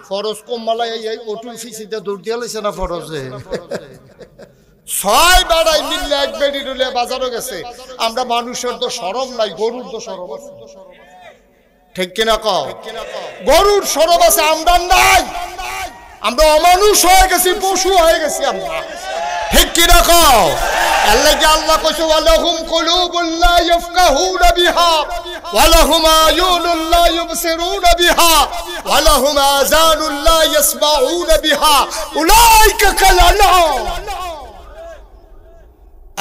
ফরজ কম মালাই এই অটুল ফিসিতে দৌড় দিয়া লইছে না ফরজে ছয় বেড়াই মিললে এক বেড়ি রুলে বাজারও গেছে আমরা মানুষের তো শরম নাই গরুর তো শরম আছে ঠিক কিনা কও গরুর শরম আছে আমরা নাই আমরা অমানুষ হয়ে গেছি পশু হয়ে গেছি আমরা ঠিক কিনা কও আল্লাহ যে আল্লাহ কইছে ওয়ালাহুম কুলুবুল লা ইয়াফকাহুনা বিহা ওয়ালাহুম আয়ুনুল লা ইউবসিরুনা বিহা ওয়ালাহুম আযানুল লা ইয়াসমাউনা বিহা উলাইকা কাল আনআম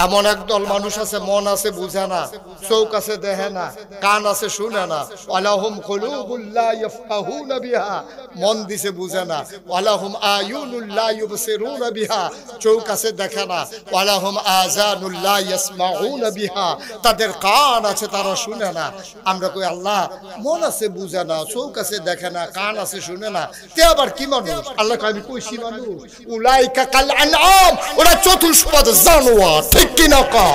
এমন একদল মানুষ আছে মন আছে বুঝে না চোখ আছে দেখে না কান আছে শুনে না ওয়ালাহুম কুলুবুল লা ইয়াফকাহুনা বিহা মন দিছে বুঝে না ওয়ালাহুম আয়ুনুল লা ইউবসিরুনা বিহা চোখ আছে দেখে না ওয়ালাহুম আযানুল লা ইয়াসমাউনা বিহা তাদের কান আছে তারা শুনে না আমরা কই আল্লাহ মন আছে বুঝে না চোখ আছে দেখে না কান আছে শুনে না তে আবার কি মানুষ আল্লাহ কই আমি কইছি মানুষ উলাইকা কাল আনআম ওরা চতুষ্পদ জানোয়ার ঠিক কিনা কও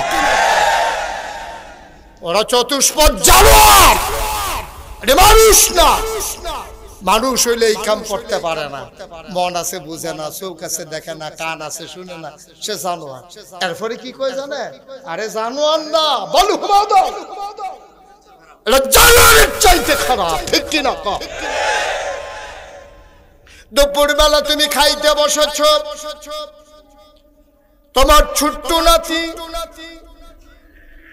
ওরা চতুষ্পদ জানোয়ার এটা মানুষ না মানুষ হইলে এই কাম করতে পারে না মন আছে বুঝে না চোখ আছে দেখে না কান আছে শুনে না সে জানোয়ার এরপরে কি কয় জানে আরে জানোয়ার না বলু হুমাদা এটা জানোয়ারের চাইতে খারাপ ঠিক কিনা কও দুপুরবেলা তুমি খাইতে বসেছ তোমার ছোট্ট নাতি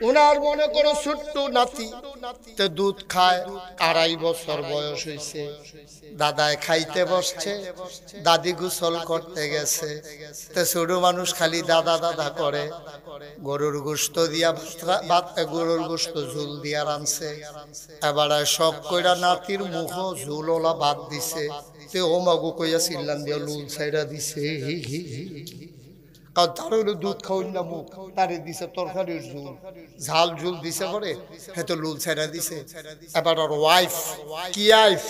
ওনার মনে করো ছোট্ট নাতি তে দুধ খায় 2.5 বছর বয়স হইছে দাদায় খাইতে বসছে দাদি গোসল করতে গেছে তে ছোট মানুষ খালি দাদা দাদা করে গরুর গোশত দিয়া গরুর গোশত ঝুল দিয়া রানছে এবারে শখ কইরা নাতির মুখ ঝুলওলা ভাত দিছে তে ও মাগু কইয়া চিল্লান দিয়া লুল ছাইরা দিছে তার হইলো দুধ খাওয়াই না মুখ তারে দিছে তরকারির ঝুল ঝাল ঝুল দিছে পরে হেতো লুল ছেড়া দিছে এবার ওর ওয়াইফ কি আইফ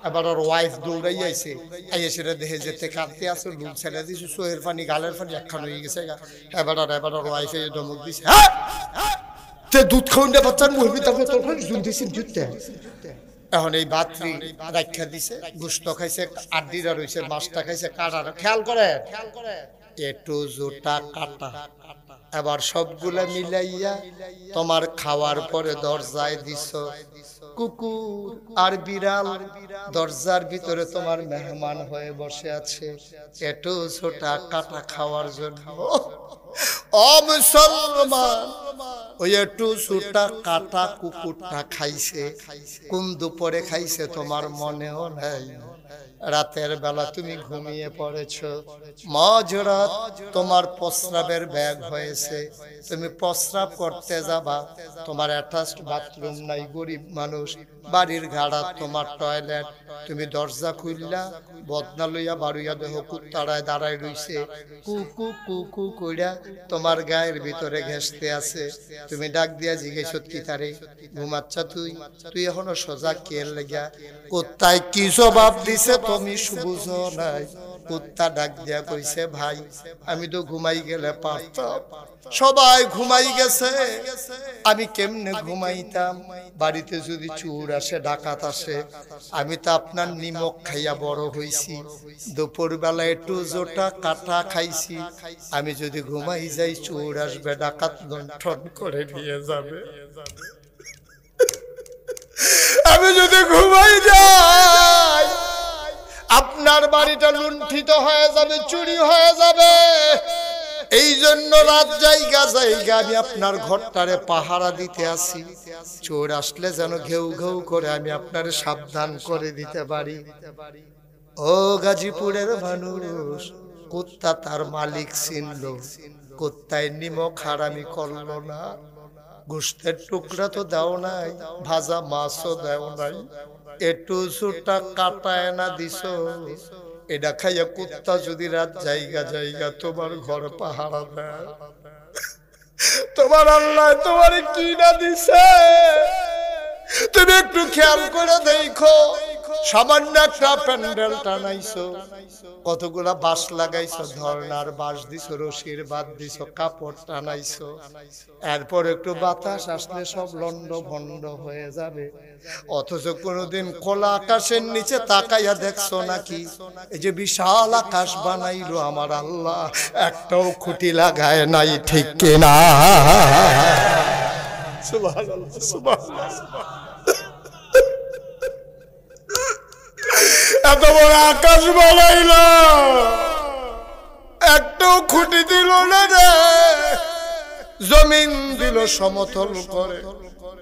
এবার ওর ওয়াইফ দৌড়াই আইছে আইয়া সেটা দেখে যেতে কাঁদতে আসো লুল ছেড়া দিছে চোহের পানি গালের পানি একখান হয়ে গেছে এবার ওর ওয়াইফে ধমক দিছে হ্যাঁ তে দুধ খাওয়াই না বাচ্চার মুখ ভিতরে তরকারি ঝুল দিছেন জুতে এখন এই বাত্রি রাখা দিছে গোশত খাইছে আড্ডিরা রইছে মাছটা খাইছে কাটার খেয়াল করে একটু জোটা কাটা এবার সবগুলা মিলাইয়া তোমার খাওয়ার পরে দরজায় দিছ কুকুর আর বিড়াল দরজার ভিতরে তোমার মেহমান হয়ে বসে আছে একটু জোটা কাটা খাওয়ার জন্য ও মুসলমান ওই একটু ছোটা কাটা কুকুরটা খাইছে কোন দুপুরে খাইছে তোমার মনেও নাই রাতের বেলা তুমি ঘুমিয়ে পড়েছো মাঝরাত তোমার প্রস্রাবের ব্যাগ হয়েছে তুমি প্রস্রাব করতে যাবা তোমার অ্যাটাচড বাথরুম নাই গরিব মানুষ বাড়ির ঘাড়া তোমার টয়লেট তুমি দরজা খুললা বদনা লইয়া বাড়ুইয়া দেহ কুত্তাড়ায় দাঁড়ায় রইছে কুকু কুকু কইরা তোমার গায়ের ভিতরে ঘেঁষতে আছে তুমি ডাক দিয়া জিজ্ঞেস কি তারে ঘুমাচ্ছা তুই এখনো সোজা কেল লেগা কুত্তায় কি জবাব দিছে তুমি বুঝো নাই কুত্তা ডাক দিয়া কইছে ভাই আমি তো ঘুমাই গেলে পারতাম সবাই ঘুমাই গেছে আমি কেমনে ঘুমাইতাম বাড়িতে যদি চোর আসে ডাকাত আসে আমি তো আপনার নিমক খাইয়া বড় হইছি দুপুর বেলা একটু জোটা কাটা খাইছি আমি যদি ঘুমাই যাই চোর আসবে ডাকাত লুণ্ঠন করে নিয়ে যাবে আমি যদি ঘুমাই যাই আপনার বাড়িটা লুণ্ঠিত হয়ে যাবে চুরি হয়ে যাবে এই জন্য রাত জায়গা আমি আপনার ঘরটারে পাহারা দিতে আসি চোর আসলে যেন ঘেউ ঘেউ করে আমি আপনারে সাবধান করে দিতে পারি ও গাজীপুরের মানুষ কুত্তা তার মালিক চিনল কুত্তায় নিমক হারামি করলো না গোশতের টুকরা তো দাও নাই ভাজা মাছও দাও নাই একটু ছোটা কাটায় না দিছ এটা খাইয়া কুত্তা যদি রাত জায়গা তোমার ঘর পাহারা দেয় তোমার আল্লাহ তোমার কি না দিছে তুমি একটু খেয়াল করে দেখো সামান্য একটা প্যান্ডেল টানাইছো, কতগুলা বাঁশ লাগাইছো, ধর্নার বাঁশ দিছো, রশির বাদ দিছো, কাপড় টানাইছো, এরপর একটু বাতাস আসলে সব লন্ড ভন্ড হয়ে যাবে। অথচ কোনোদিন খোলা আকাশের নিচে তাকাইয়া দেখছো নাকি? এই যে বিশাল আকাশ বানাইলো আমার আল্লাহ, একটাও খুঁটি লাগায় নাই, ঠিক কিনা? সুবহানাল্লাহ, সুবহানাল্লাহ। এত বড় আকাশ বানাইলো, একটাও খুঁটি দিল না রে। জমিন দিল সমতল করে,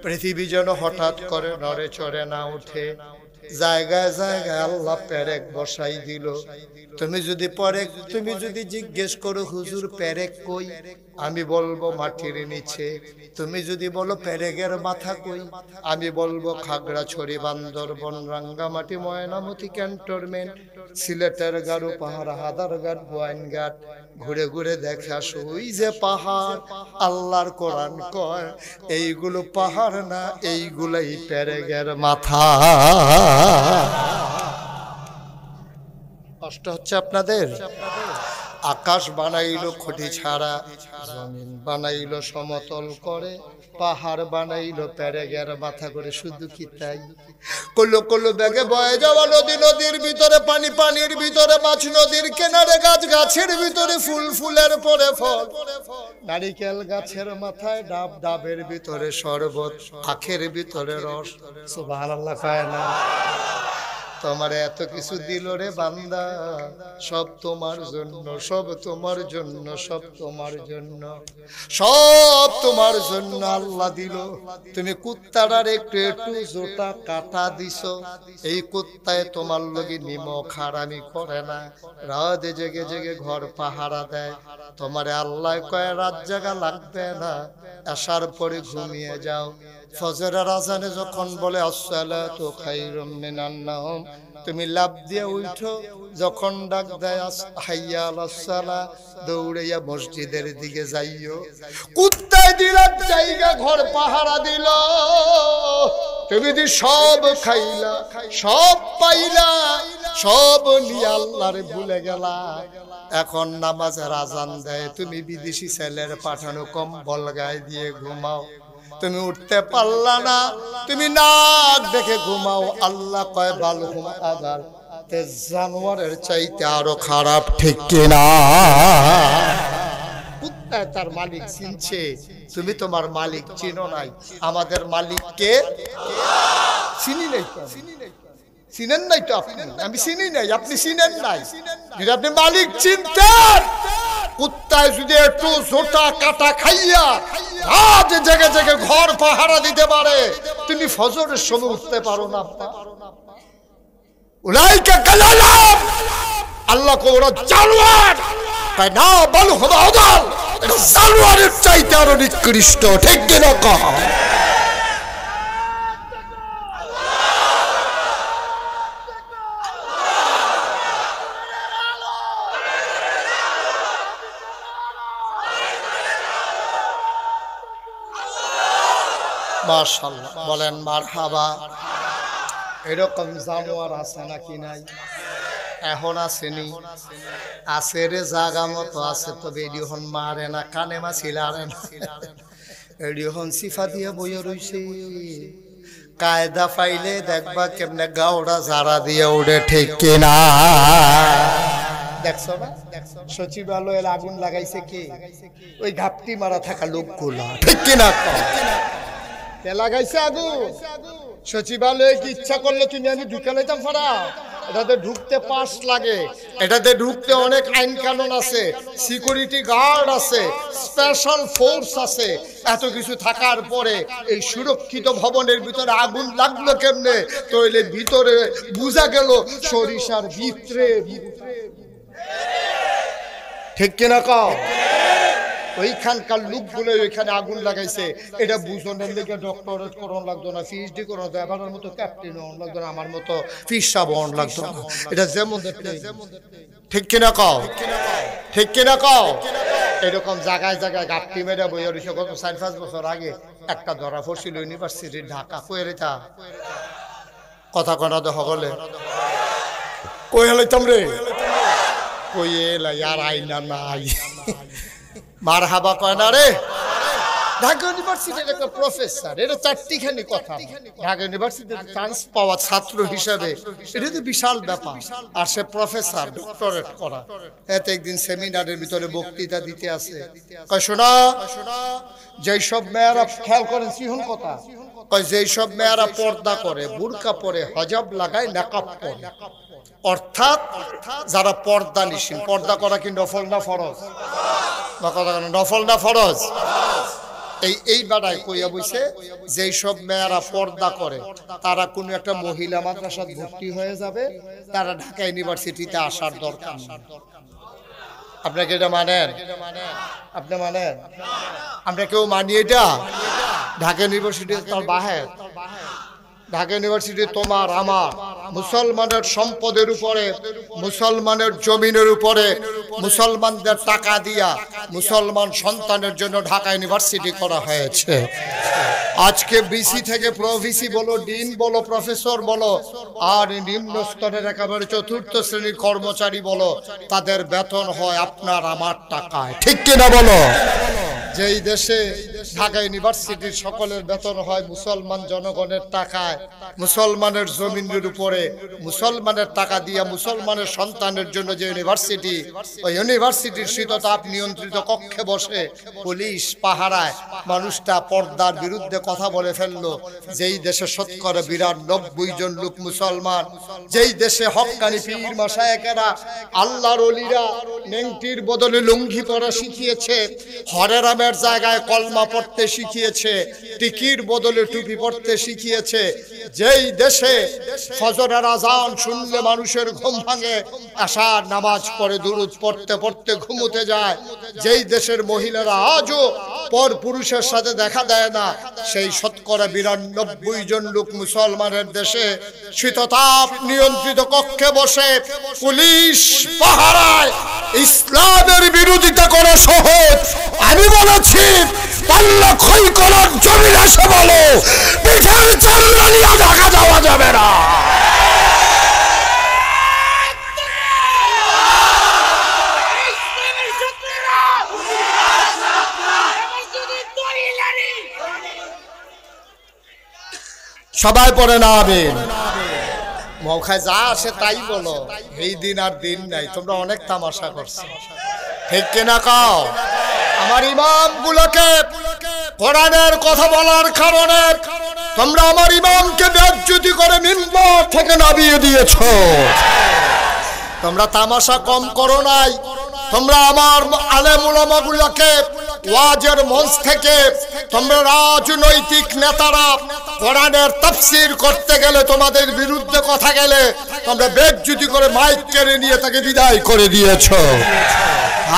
পৃথিবী যেন হঠাৎ করে নড়ে চড়ে না উঠে। জায়গায় জায়গায় আল্লাহ পেরেক বসাই দিল। তুমি যদি জিজ্ঞেস করো হুজুর পেরেক কই, আমি বলবো মাটির নিচে। তুমি যদি বলো পেরেকের মাথা কই, আমি বলবো খাগড়াছড়ি, বান্দরবন, রাঙ্গামাটি, ময়নামতি ক্যান্টনমেন্ট, সিলেটের গারো পাহাড়, হাদারঘাট, গোয়াইনঘাট ঘুরে ঘুরে দেখে আসো। ওই যে পাহাড়, আল্লাহর কোরআন কয় এইগুলো পাহাড় না, এইগুলাই পেরেকের মাথা। কষ্ট হচ্ছে আপনাদের? আকাশ বানাইলো খুঁটি ছাড়া, জমিন বানাইলো সমতল করে, পাহাড় বানাইলো পেরেকের মাথা করে। শুধু কি তাই? কলো কলো ব্যাগে বয়ে যাওয়া নদী, নদীর ভিতরে পানি, পানির ভিতরে মাছ, নদীর কিনারে গাছ, গাছের ভিতরে ফুল, ফুলের পরে ফল, নারিকেল গাছের মাথায় ডাব, ডাবের ভিতরে শরবত, আখের ভিতরে রস। সুবহানাল্লাহ কয় না? তোমার এত কিছু দিল রে বান্দা, সব তোমার জন্য, সব তোমার জন্য, সব তোমার জন্য, সব তোমার জন্য আল্লাহ দিল। তুমি কুত্তাটার একটু একটু জোটা কাটা দিছো, এই কুত্তায় তোমার লগে নিমক হারামি করে না, রাতে জেগে জেগে ঘর পাহারা দেয়। তোমারে আল্লাহ কয় রাত জাগা লাগবে না, আসার পরে ঘুমিয়ে যাও। ফজরের আজানে যখন বলে আসসালাতু খায়রুম মিনান নাওম, তুমি লাফ দিয়ে উঠো। যখন ডাক দেয় হাইয়া আলাস সালাহ, দৌড়াইয়া মসজিদের দিকে যাইও। কুত্তায় দিলার জায়গা ঘর পাহারা দিল, তুমি দি সব খাইলা, সব পাইলা, সব নিয়ে আল্লাহরে ভুলে গেলা। এখন নামাজের আজান দেয়, তুমি বিদেশি ছেলের পাঠানো কম্বল গায়ে দিয়ে ঘুমাও। তুমি উঠতে পারলা না, তুমি নাক দেখে ঘুমাও। আল্লাহ কয় বাল ঘুমা আদার জানোয়ারের চাইতে আরো খারাপ, ঠিক কিনা? কুত্তায় তার মালিক চিনছে, তুমি তোমার মালিক চিনো নাই। আমাদের মালিককে চিনি নাই, চিনেন নাই তো আপনি, আমি চিনি নাই, আপনি চিনেন নাই। যদি আপনি মালিক চিনতেন, কুত্তায় যদি একটু জোটা কাটা খাইয়া রাত জেগে জেগে ঘর পাহারা দিতে পারে, তুমি ফজরের সময় উঠতে পারো না। উলাইকা কালালাম, আল্লাহ কো ওরা জানোয়ার, তাই না বল হুম আদাল, এটা জানোয়ারের চাইতে আরো নিকৃষ্ট, ঠিক কিনা কহ? মাশাআল্লাহ বলেন মারহাবা। এরকম জানোয়ার আছে নাকি নাই? এখন আসেনি, আছে রে, জাগা মতো আছে, তবে এডিহন মারে না, কানে মা ছিলারে না, এডিহন সিফা দিয়ে বইয়ে রইছে। কায়দা পাইলে দেখবা কেমনে গাওড়া জারা দিয়ে উড়ে, ঠিক কিনা? দেখছো না সচিবালয়ের আগুন লাগাইছে কি? ওই ঘাপটি মারা থাকা লোকগুলা, ঠিক কিনা? কে লাগাইছে আগুন? সচিবালয়ে কি ইচ্ছা করলে তুমি আমি ঢুকে লাইতাম ফারা? এটাতে ঢুকতে পাস লাগে, এটাতে ঢুকতে অনেক আইন কানুন আছে, সিকিউরিটি গার্ড আছে, স্পেশাল ফোর্স আছে। এত কিছু থাকার পরে এই সুরক্ষিত ভবনের ভিতরে আগুন লাগলো কেমনে? তইলে ভিতরে বুঝা গেল সরিষার ভিতরে, ঠিক কিনা কও? ওইখানকার লোকগুলো ওইখানে আগুন লাগাইছে। এটা বুঝনের লেগে ডক্টরেট করন লাগতো না, পিএইচডি করন লাগতো, আমার মতো ক্যাপ্টেন হন লাগতো না, আমার মতো ফিসাব হন লাগতো না। এটা যেমন ঠিক কিনা কও? ঠিক কিনা কও? এরকম জায়গায় জায়গায় গাপটি মেরে বই রয়েছে। গত 4-5 বছর আগে একটা ধরা পড়ছিল ইউনিভার্সিটি ঢাকা, কয়েরেটা কথা কনা দেহ বলে কই হলাইতাম রে কই এলা আর আইনা নাই মারহাবা কয় না রে ঢাকা ইউনিভার্সিটির একটা প্রফেসর এটা চারটিখানি কথা ঢাকা ইউনিভার্সিটিতে চান্স পাওয়া ছাত্র হিসেবে এটা তো বিশাল ব্যাপার আর সে প্রফেসর ডক্টরেট করা এতে একদিন সেমিনারের ভিতরে বক্তৃতা দিতে আসে কয় শোনা যেই সব মেয়েরা খেয়াল করেন সিহন কথা কয় যেই সব মেয়েরা পর্দা করে বুরকা পরে হিজাব লাগায় নাকাব পরে অর্থাৎ যারা পর্দা নিশীন পর্দা করা কি নফল না ফরজ বা কথা নফল না ফরজ এই বাড়ায় কইয়া বইছে যেই সব মেয়েরা পর্দা করে তারা কোনো একটা মহিলা মাদ্রাসায় ভর্তি হয়ে যাবে তারা ঢাকা ইউনিভার্সিটিতে আসার দরকার নেই আপনাকে এটা মানেন আপনি মানেন আমরা কেউ মানি এটা ঢাকা ইউনিভার্সিটি তার বাহির ঢাকা ইউনিভার্সিটি তোমার আমার মুসলমানের সম্পদের উপরে মুসলমানের জমিনের উপরে মুসলমানদের টাকা দিয়া মুসলমান সন্তানের জন্য ঢাকা ইউনিভার্সিটি করা হয়েছে আজকে বিসি থেকে প্রভিসি বলো ডিন বলো প্রফেসর বলো আর নিম্ন স্তরের একেবারে চতুর্থ শ্রেণীর কর্মচারী বলো তাদের বেতন হয় আপনার আমার টাকায় ঠিক কিনা বলো যেই দেশে ঢাকা ইউনিভার্সিটির সকলের বেতন হয় মুসলমান জনগণের টাকায় মুসলমানের জমিনের উপরে মুসলমানের টাকা দিয়া মুসলমানের সন্তানের জন্য যে ইউনিভার্সিটি ওই ইউনিভার্সিটির শীততাপ নিয়ন্ত্রিত কক্ষে বসে পুলিশ পাহারায় মানুষটা পর্দার বিরুদ্ধে কথা বলে ফেললো যেই দেশে শতকরা ৯২ জন লোক মুসলমান যেই দেশে হক্কানি পীর মাশায়েখেরা আল্লাহর ওলিরা নেংটির বদলে লুঙ্গি পরা শিখিয়েছে হরেরাম জায়গায় কলমা পড়তে শিখিয়েছে টিকির বদলে টুপি পড়তে শিখিয়েছে যেই দেশে ফজরের আজান শুনলে মানুষের ঘুম ভাঙে আশার নামাজ পড়ে দুরূদ পড়তে পড়তে ঘুমোতে যায় যেই দেশের মহিলারা আজও পর পুরুষের সাথে দেখা দেয় না সেই শতকরা ৯২ জন লোক মুসলমানের দেশে শীততাপ নিয়ন্ত্রিত কক্ষে বসে পুলিশ পাহারায় ইসলামের বিরোধিতা করা সহজ আমি বলেছি পাল্লা খই করার জমিন এসে বলো পিঠের চামড়া নিয়ে ঢাকা যাওয়া যাবে না সবাই পড়ে না আমিন মৌখায় যা আসে তাই বলো এই দিন আর দিন নাই তোমরা অনেক তামাশা করছো ঠিক কিনা কাও আমার ইমাম গুলোকে কোরআনের কথা বলার কারণে তোমরা আমার ইমামকে বেইজ্জতি করে মিম্বর থেকে নামিয়ে দিয়েছো তোমরা তামাশা কম করো নাই তোমরা আমার আলেম উলামা গুলোকে ওয়াজের মঞ্চ থেকে তোমরা রাজনৈতিক নেতারা কোরআনের তাফসীর করতে গেলে তোমাদের বিরুদ্ধে কথা গেলে তোমরা বেইজ্জতি করে মাইক কেড়ে নিয়ে তাকে বিদায় করে দিয়েছো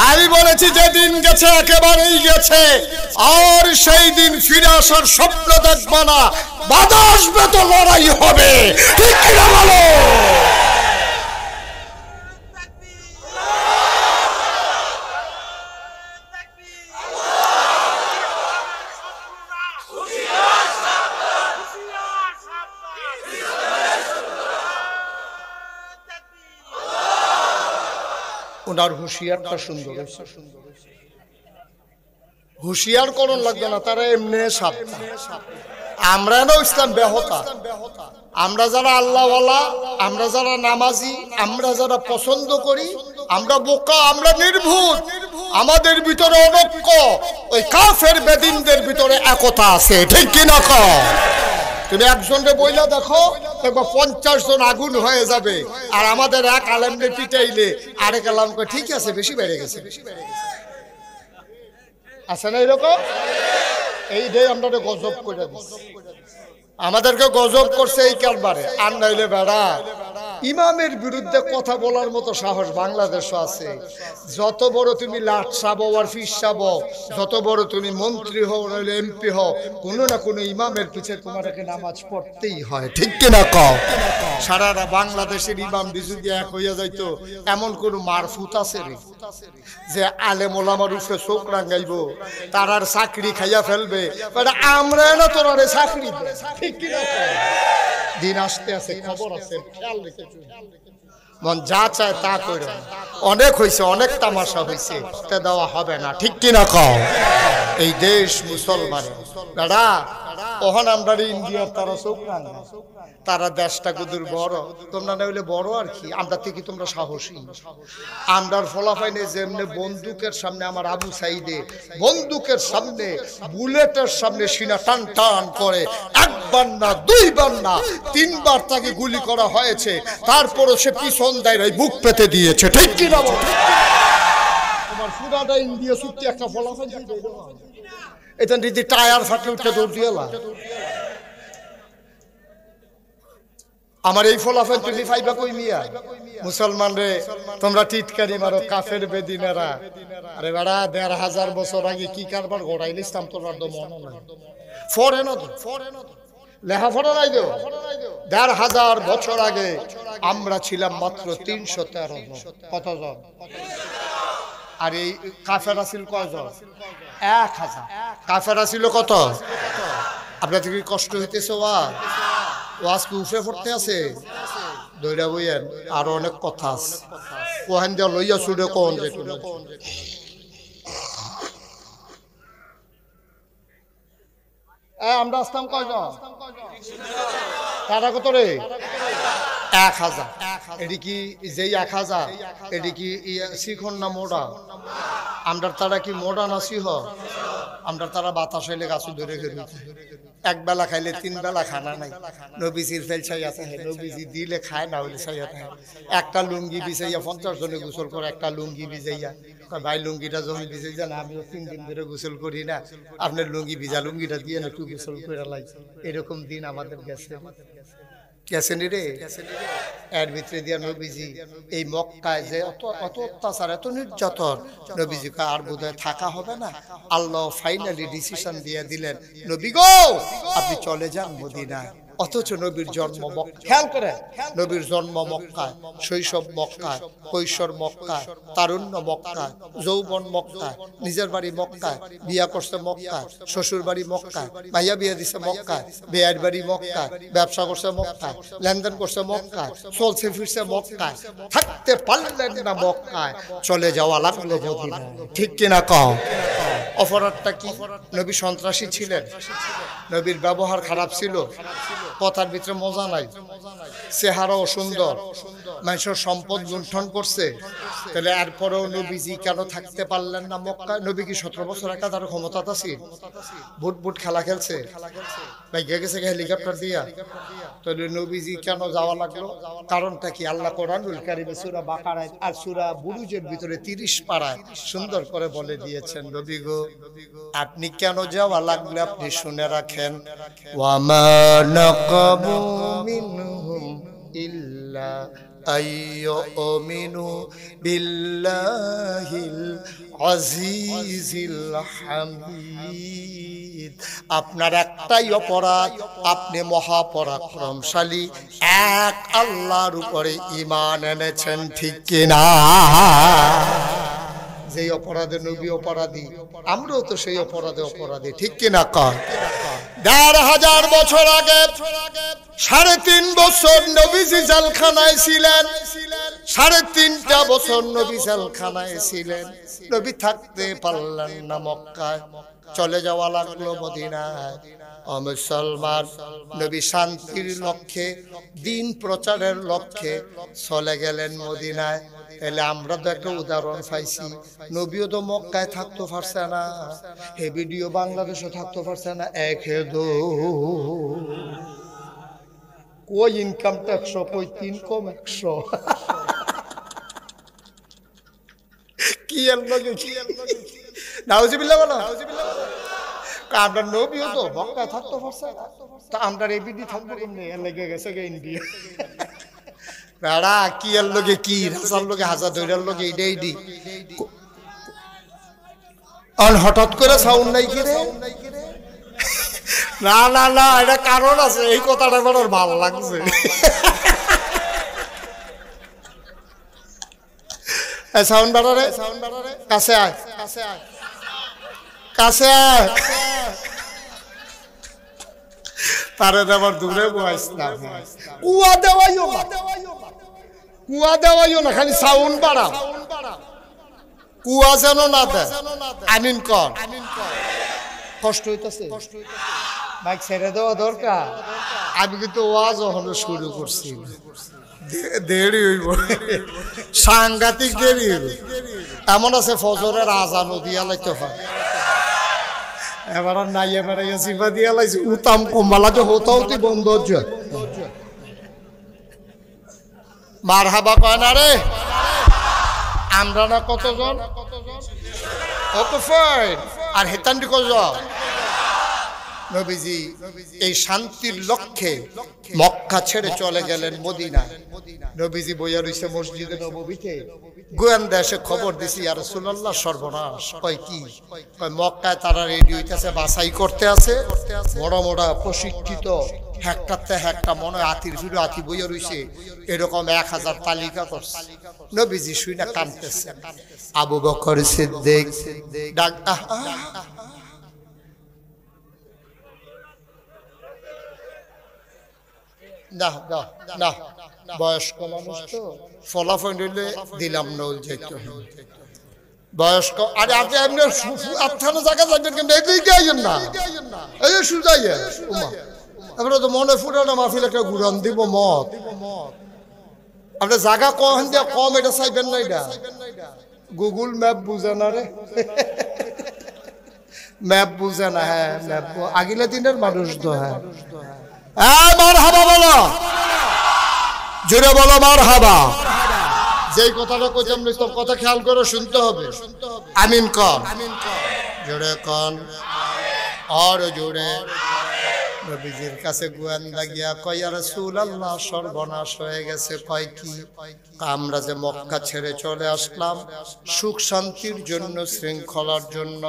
আমি বলেছি যেদিন গেছে একেবারেই গেছে আর সেই দিন ফিরে আসার স্বপ্ন দেখবা না বাধা আসবে তো লড়াই হবে ঠিক কিনা বলো ওনার হুঁশিয়ারটা সুন্দর হুঁশিয়ার করণ লাগবে না তারা এমনি সাবধান আমরা না ইসলাম বেহতা আমরা যারা আল্লাহওয়ালা আমরা যারা নামাজি আমরা যারা পছন্দ করি আমরা বোকা আমরা নির্ভুল আমাদের ভিতরে অনৈক্য ওই কাফের বেদিনদের ভিতরে একতা আছে ঠিক কিনা কও তুমি একজনকে বইলা দেখো দেখো 50 জন আগুন হয়ে যাবে আর আমাদের এক আলেমকে পিটাইলে আরেক আলেমকে ঠিক আছে বেশি বেড়ে গেছে আছে না এরকম এই যে আমরা গজব করে দিচ্ছি আমাদেরকে গজব করছে এই কারবারে আর নাইলে বেড়া ইমামের বিরুদ্ধে কথা বলার মতো সাহস বাংলাদেশে আছে। যত বড় তুমি লাট সাবো আর ফিস সাবো, যত বড় তুমি মন্ত্রী হও নইলে এমপি হও, কোনো না কোনো ইমামের পিছে তোমাকে নামাজ পড়তেই হয়, ঠিক কিনা কও? সারা বাংলাদেশের ইমাম যদি এক হইয়া যাইতো, এমন কোন মারফুত আছে রে যে আলেম ওলামার উপরে চোখ রাঙাইব, তারার চাকরি খাইয়া ফেলবে? আমরা না তোরারে চাকরি দে, ঠিক কিনা কও? দিন আসতে আছে, খবর আছে, খেয়াল রেখেছো। মন যা চায় তা করো। অনেক হয়েছে, অনেক তামাশা হয়েছে, দেওয়া হবে না, ঠিক কিনা কও? এই দেশ মুসলমান দাদা, ওখানে আমরা ইন্ডিয়ার তারা চোখ রাঙা, তারা দেশটা কুদুর বড়, তোমরা না হইলে বড় আর কি, আমরা থেকে তোমরা সাহসী। আমরার ফলাফাইনে যেমনি বন্দুকের সামনে, আমার আবু সাইদে বন্দুকের সামনে, বুলেটের সামনে সিনা টান টান করে, একবার না দুইবার না তিনবার তাকে গুলি করা হয়েছে, তারপরও সে পিছন দেয় বুক পেতে দিয়েছে, ঠিক কি না? তোমার পুরাটা ইন্ডিয়া চুক্তি একটা ফলাফল এটা দিদি টায়ার ফাটলে উঠে দৌড় দিয়ে আমার এই ফলাফল তুমি ফাইবা কই মিয়া? মুসলমান রে তোমরা টিটকারি মারো, কাফের বেদিনেরা। আরে বাড়া, ১৫০০ বছর আগে কি কারবার ঘটাইল ইসলাম তোর মনে নাই? ফরেন লেখাপড়া নাই দেও। ১৫০০ বছর আগে আমরা ছিলাম মাত্র ৩১৩ জন। কতজন? আর এই কাফেরা ছিল কয়জন? ১০০০। কাফেরা ছিল কত? আপনাদের কি কষ্ট হইতেছে? ওয়াজ কি উফে পড়তে আছে? দইরা বইয়েন, আরো অনেক কথা আছে, কোহেন দিয়া লইয়া ছুড়ে কোন যে আমরা আসতাম কয়জন? তারা কত রে? ১০০০। এটি কি যেই ১০০০ এটি কি শিখন না মোড়া? আমরা তারা কি মোড়া না সিহ? আমরা তারা বাতাস হইলে গাছ ধরে গেল, এক বেলা খাইলে ৩ বেলা খানা নাই। নবীজির ফেল ছাইয়া থাকে, নবীজি দিলে খায়, না হইলে ছাইয়া থাকে। একটা লুঙ্গি বিছাইয়া ৫০ জনে গোসল করে, একটা লুঙ্গি ভিজাইয়া। ভাই লুঙ্গিটা যখন ভিজাই যান, আমিও ৩ দিন ধরে গোসল করি না, আপনার লুঙ্গি ভিজা লুঙ্গিটা দিয়ে একটু গোসল করে লাই। এরকম দিন আমাদের গেছে, গেছেন রে। এর ভিতরে দিয়া নবীজি এই মক্কায় যে অত অত্যাচার, এত নির্যাতন, নবীজিকে আর বোধহয় থাকা হবে না। আল্লাহ ফাইনালি ডিসিশন দিয়ে দিলেন, নবী গো আপনি চলে যান মদিনায়। অথচ নবীর জন্ম খেয়াল করে, নবীর জন্ম মক্কায়, শৈশব মক্কায়, কৈশোর মক্কায়, তারুণ্য মক্কায়, যৌবন মক্কায়, নিজের বাড়ি মক্কায়, বিয়া করছে মক্কায়, শ্বশুর বাড়ি মক্কায়, ভাইয়া বিয়া দিছে মক্কায়, বেয়ার বাড়ি মক্কায়, ব্যবসা করছে মক্কায়, লেনদেন করছে মক্কায়, চলছে ফিরছে মক্কায়, থাকতে পারলেন না মক্কায়, চলে যাওয়া লাগলো মদিনায়, ঠিক কিনা কও? অপরাধটা কি? নবী সন্ত্রাসী ছিলেন, নবীর ব্যবহার খারাপ ছিল, কথার ভিতরে মজা নাই, চেহারাও সুন্দর, মানুষের সম্পদ লুণ্ঠন করছে। তাহলে এরপরেও নবীজি কেন থাকতে পারলেন না মক্কায়? নবী কি ১৭ বছর একা তার ক্ষমতা ছিল? বুট খেলা খেলছে, ভাইয়া গেছে হেলিকপ্টার দিয়া। তাহলে নবীজি কেন যাওয়া লাগলো? কারণটা কি? আল্লাহ কোরআনুল কারীমে সূরা বাকারায় আর সূরা বুরুজের ভিতরে ৩০ পারায় সুন্দর করে বলে দিয়েছেন, নবী গো আপনি কেন যাওয়া লাগলে আপনি শুনে রাখেন। ওয়ামা নাকামু মিনহুম ইল্লা আইয়ুমিনু বিল্লাহিল আজিজিল হামিদ। আপনার একটাই অপরাধ, আপনি মহাপরাক্রমশালী এক আল্লাহর উপরে ঈমান এনেছেন, ঠিক কিনা? যেই অপরাধে নবী অপরাধী, আমরাও তো সেই অপরাধে অপরাধী, ঠিক কিনা কয়? ১৫০০ বছর আগে ৩.৫ বছর নবীজি জেলখানায় ছিলেন, ৩.৫টা বছর নবী জেলখানায় ছিলেন। নবী থাকতে পারলেন না মক্কায়, চলে যাওয়া লাগলো মদিনায়। ও মুসলমান, নবী শান্তির লক্ষ্যে, দিন প্রচারের লক্ষ্যে চলে গেলেন মদিনায়। তাহলে আমরা তো একটা উদাহরণ পাইছি, নবীও তো মক্কায় থাকতে পারছে না, এ ভিডিও বাংলাদেশে থাকতে পারছে না। কই ইনকাম ট্যাক্স, কই ৩ কম ১০০ কি নাউজুবিল্লাহ বলো। আমরা নবীও তো মক্কায় থাকতে পারছে না, তা আমরা এই ভিডিও থাকবো কেমনে? লেগে গেছে ইন্ডিয়া। বেড়া কি এর লগে কি রাজার লগে হাজার দৈরার লগে এইটাই দি আর হঠাৎ করে সাউন্ড নাই কি রে না না না এটা কারণ আছে এই কথাটা আমার ভালো লাগছে সাউন্ড বাড়ারে কাছে আয় কাছে আয় তারে দেবার দূরে বয়স না কুয়া দেওয়াইও না কুয়া দেওয়াইও না খালি সাউন্ড বাড়াও কুয়া যেন না দেয় আমিন কর কষ্ট হইতেছে মাইক ছেড়ে দেওয়া দরকার আমি কিন্তু ওয়াজ ওখানে শুরু করছি দেরি হইব সাংঘাতিক দেরি হইব এমন আছে ফজরের আজানও দিয়া লাইতে হয় এবার নাই এবার সিফা দিয়া লাইছে উতাম কমালা যে হতাহতি বন্ধ হচ্ছে মারহাবা কয় না রে আমরা না কতজন আর হেতান্ডি কজন নবীজি এই শান্তির লক্ষ্যে মক্কা ছেড়ে চলে গেলেন মদিনায় নবীজি বইয়া রইছে মসজিদে নববীতে গোয়েন্দা এসে খবর দিছি ইয়া রাসূলুল্লাহ সর্বনাশ কয় কি কয় মক্কায় তারা রেডি হইতেছে বাছাই করতে আছে বড় বড় প্রশিক্ষিত হেক্টারতে হেক্টা মনে হয় আতির ফিরো আতি বইয়া রইছে এরকম 1000 তালিকা করছে নবীজি শুইনা কাঁদতেছে আবু বকর সিদ্দিক ডাক না না না বয়স্ক মানুষ তো ফলাফল হইলে দিলাম নল যাইতে বয়স্ক আরে আপনি এমনি আত্মানো জায়গা যাবেন কিন্তু এদিকে আইয়েন না এই সুজাইয়া উমা আমরা তো মনে ফুটানো মাহফিল একটা ঘুরান দিব মত আপনি জায়গা কম দিয়ে কম এটা চাইবেন না এটা গুগল ম্যাপ বুঝে না রে ম্যাপ বুঝে না হ্যাঁ ম্যাপ আগিলে দিনের মানুষ তো হ্যাঁ মারহাবা বলো জোরে বলো মারহাবা যেই কথাটা কইতাম তোর কথা খেয়াল করে শুনতে হবে আমিন কর জোরে কন আর জোরে নবীজির কাছে গোয়েন্দা গিয়া কয় ইয়া রাসূলুল্লাহ সর্বনাশ হয়ে গেছে কয় কি আমরা যে মক্কা ছেড়ে চলে আসলাম সুখ শান্তির জন্য শৃঙ্খলার জন্য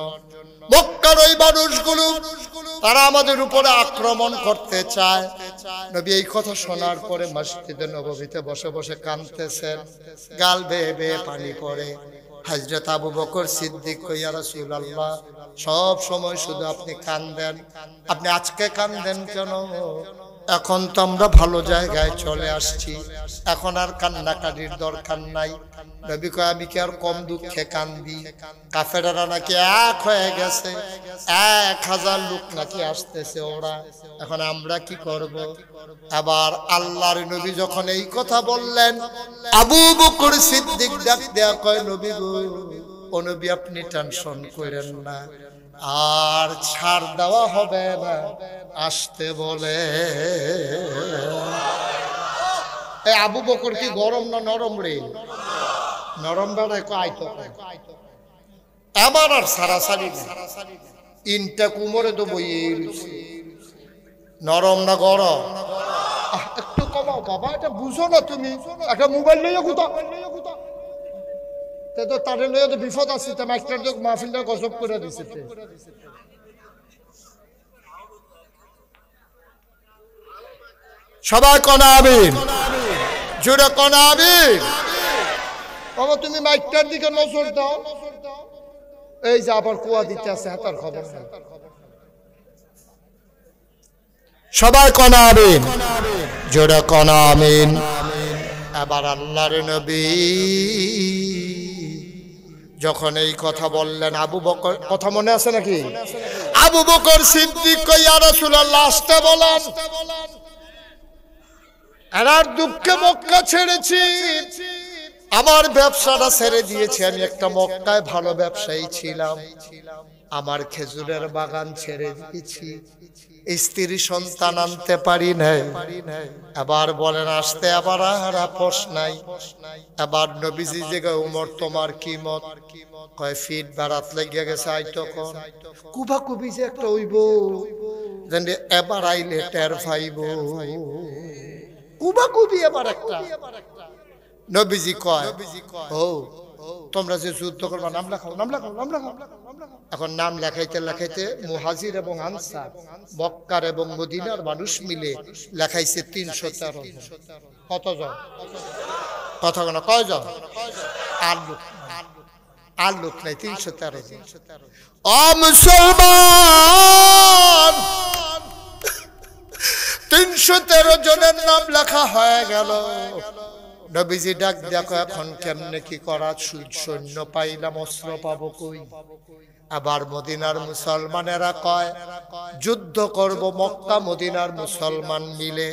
মক্কার ওই মানুষগুলো তারা আমাদের উপরে আক্রমণ করতে চায় নবী এই কথা শোনার পরে মসজিদে নববীতে বসে বসে কাঁদতেছেন গাল বেয়ে বেয়ে পানি পড়ে হযরত আবু বকর সিদ্দিক কয় ইয়া রাসূলুল্লাহ সব সময় শুধু আপনি কাঁদেন আপনি আজকে কাঁদেন কেন এখন তো আমরা ভালো জায়গায় চলে আসছি এখন আর কান্নাকাটির দরকার নাই নবী কয় আমি কি আর কম দুঃখে কান্দি কাফেররা নাকি এক হয়ে গেছে 1000 লোক নাকি আসতেছে ওরা এখন আমরা কি করব আবার আল্লাহর নবী যখন এই কথা বললেন আবু বকর সিদ্দিক ডাক দেয়া কয় নবী গো ও নবী আপনি টেনশন করেন না আর ছাড় দেওয়া হবে না আসতে বলে এই আবু বকর কি গরম না নরম রে নরম বেড়ায় আইতো আবার আর সারাসারি ইনটা কুমোরে তো বইয়ে নরম না গরম একটু কমাও বাবা এটা বুঝো না তুমি একটা মোবাইল লইয়া কোথাও তো তারে লইয়া তো বিপদ আছে তা মাস্টার তো মাহফিলটা গজব করে দিছে সবাই কনা আমিন জোরে কনা আমিন বাবা তুমি মাইকটার দিকে নজর দাও এই যে আবার কুয়া দিতে আছে হাতার খবর সবাই কনা আমিন জোরে কনা আমিন এবার আল্লাহর নবী যখন এই কথা বললেন আবু বকর কথা মনে আছে নাকি আবু বকর সিদ্দিক কয় ইয়া রাসূলুল্লাহ আসতে বলেন আর দুঃখে মক্কা ছেড়েছি আমার ব্যবসাটা ছেড়ে দিয়েছি আমি একটা মক্কায় ভালো ব্যবসায়ী ছিলাম আমার খেজুরের বাগান ছেড়ে দিয়েছি স্ত্রী সন্তান আনতে পারি নাই আবার বলেন আসতে আবার আর আপোষ নাই আবার নবীজি যে উমর তোমার কি মত কয় ফিট বারাত লাগিয়া গেছে আইতো কোন কুবা কুবি যে একটা হইব এবার আইলে টের পাইব কুবাকুবি আবার একটা। নবীজি কয়, ও তোমরা যে যুদ্ধ করবা নাম লেখাও, নাম লেখাও, নাম লেখাও। এখন নাম লেখাইতে লেখাইতে মুহাজির এবং আনসার, মক্কার এবং মদিনার মানুষ মিলে লেখাইছে 313 জন। কতজন? কথা বলো, কয়জন? আর লোক নাই, 313 জন। ও মুসলমান, 313 জনের নাম লেখা হয়ে গেল। নবীজি ডাক দেখো, এখন কেমনে কি করা? সৈন্য পাইলাম, অস্ত্র পাবো কই? আবার মদিনার মুসলমানেরা কয় যুদ্ধ করব মক্কা মদিনার মুসলমান মিলে,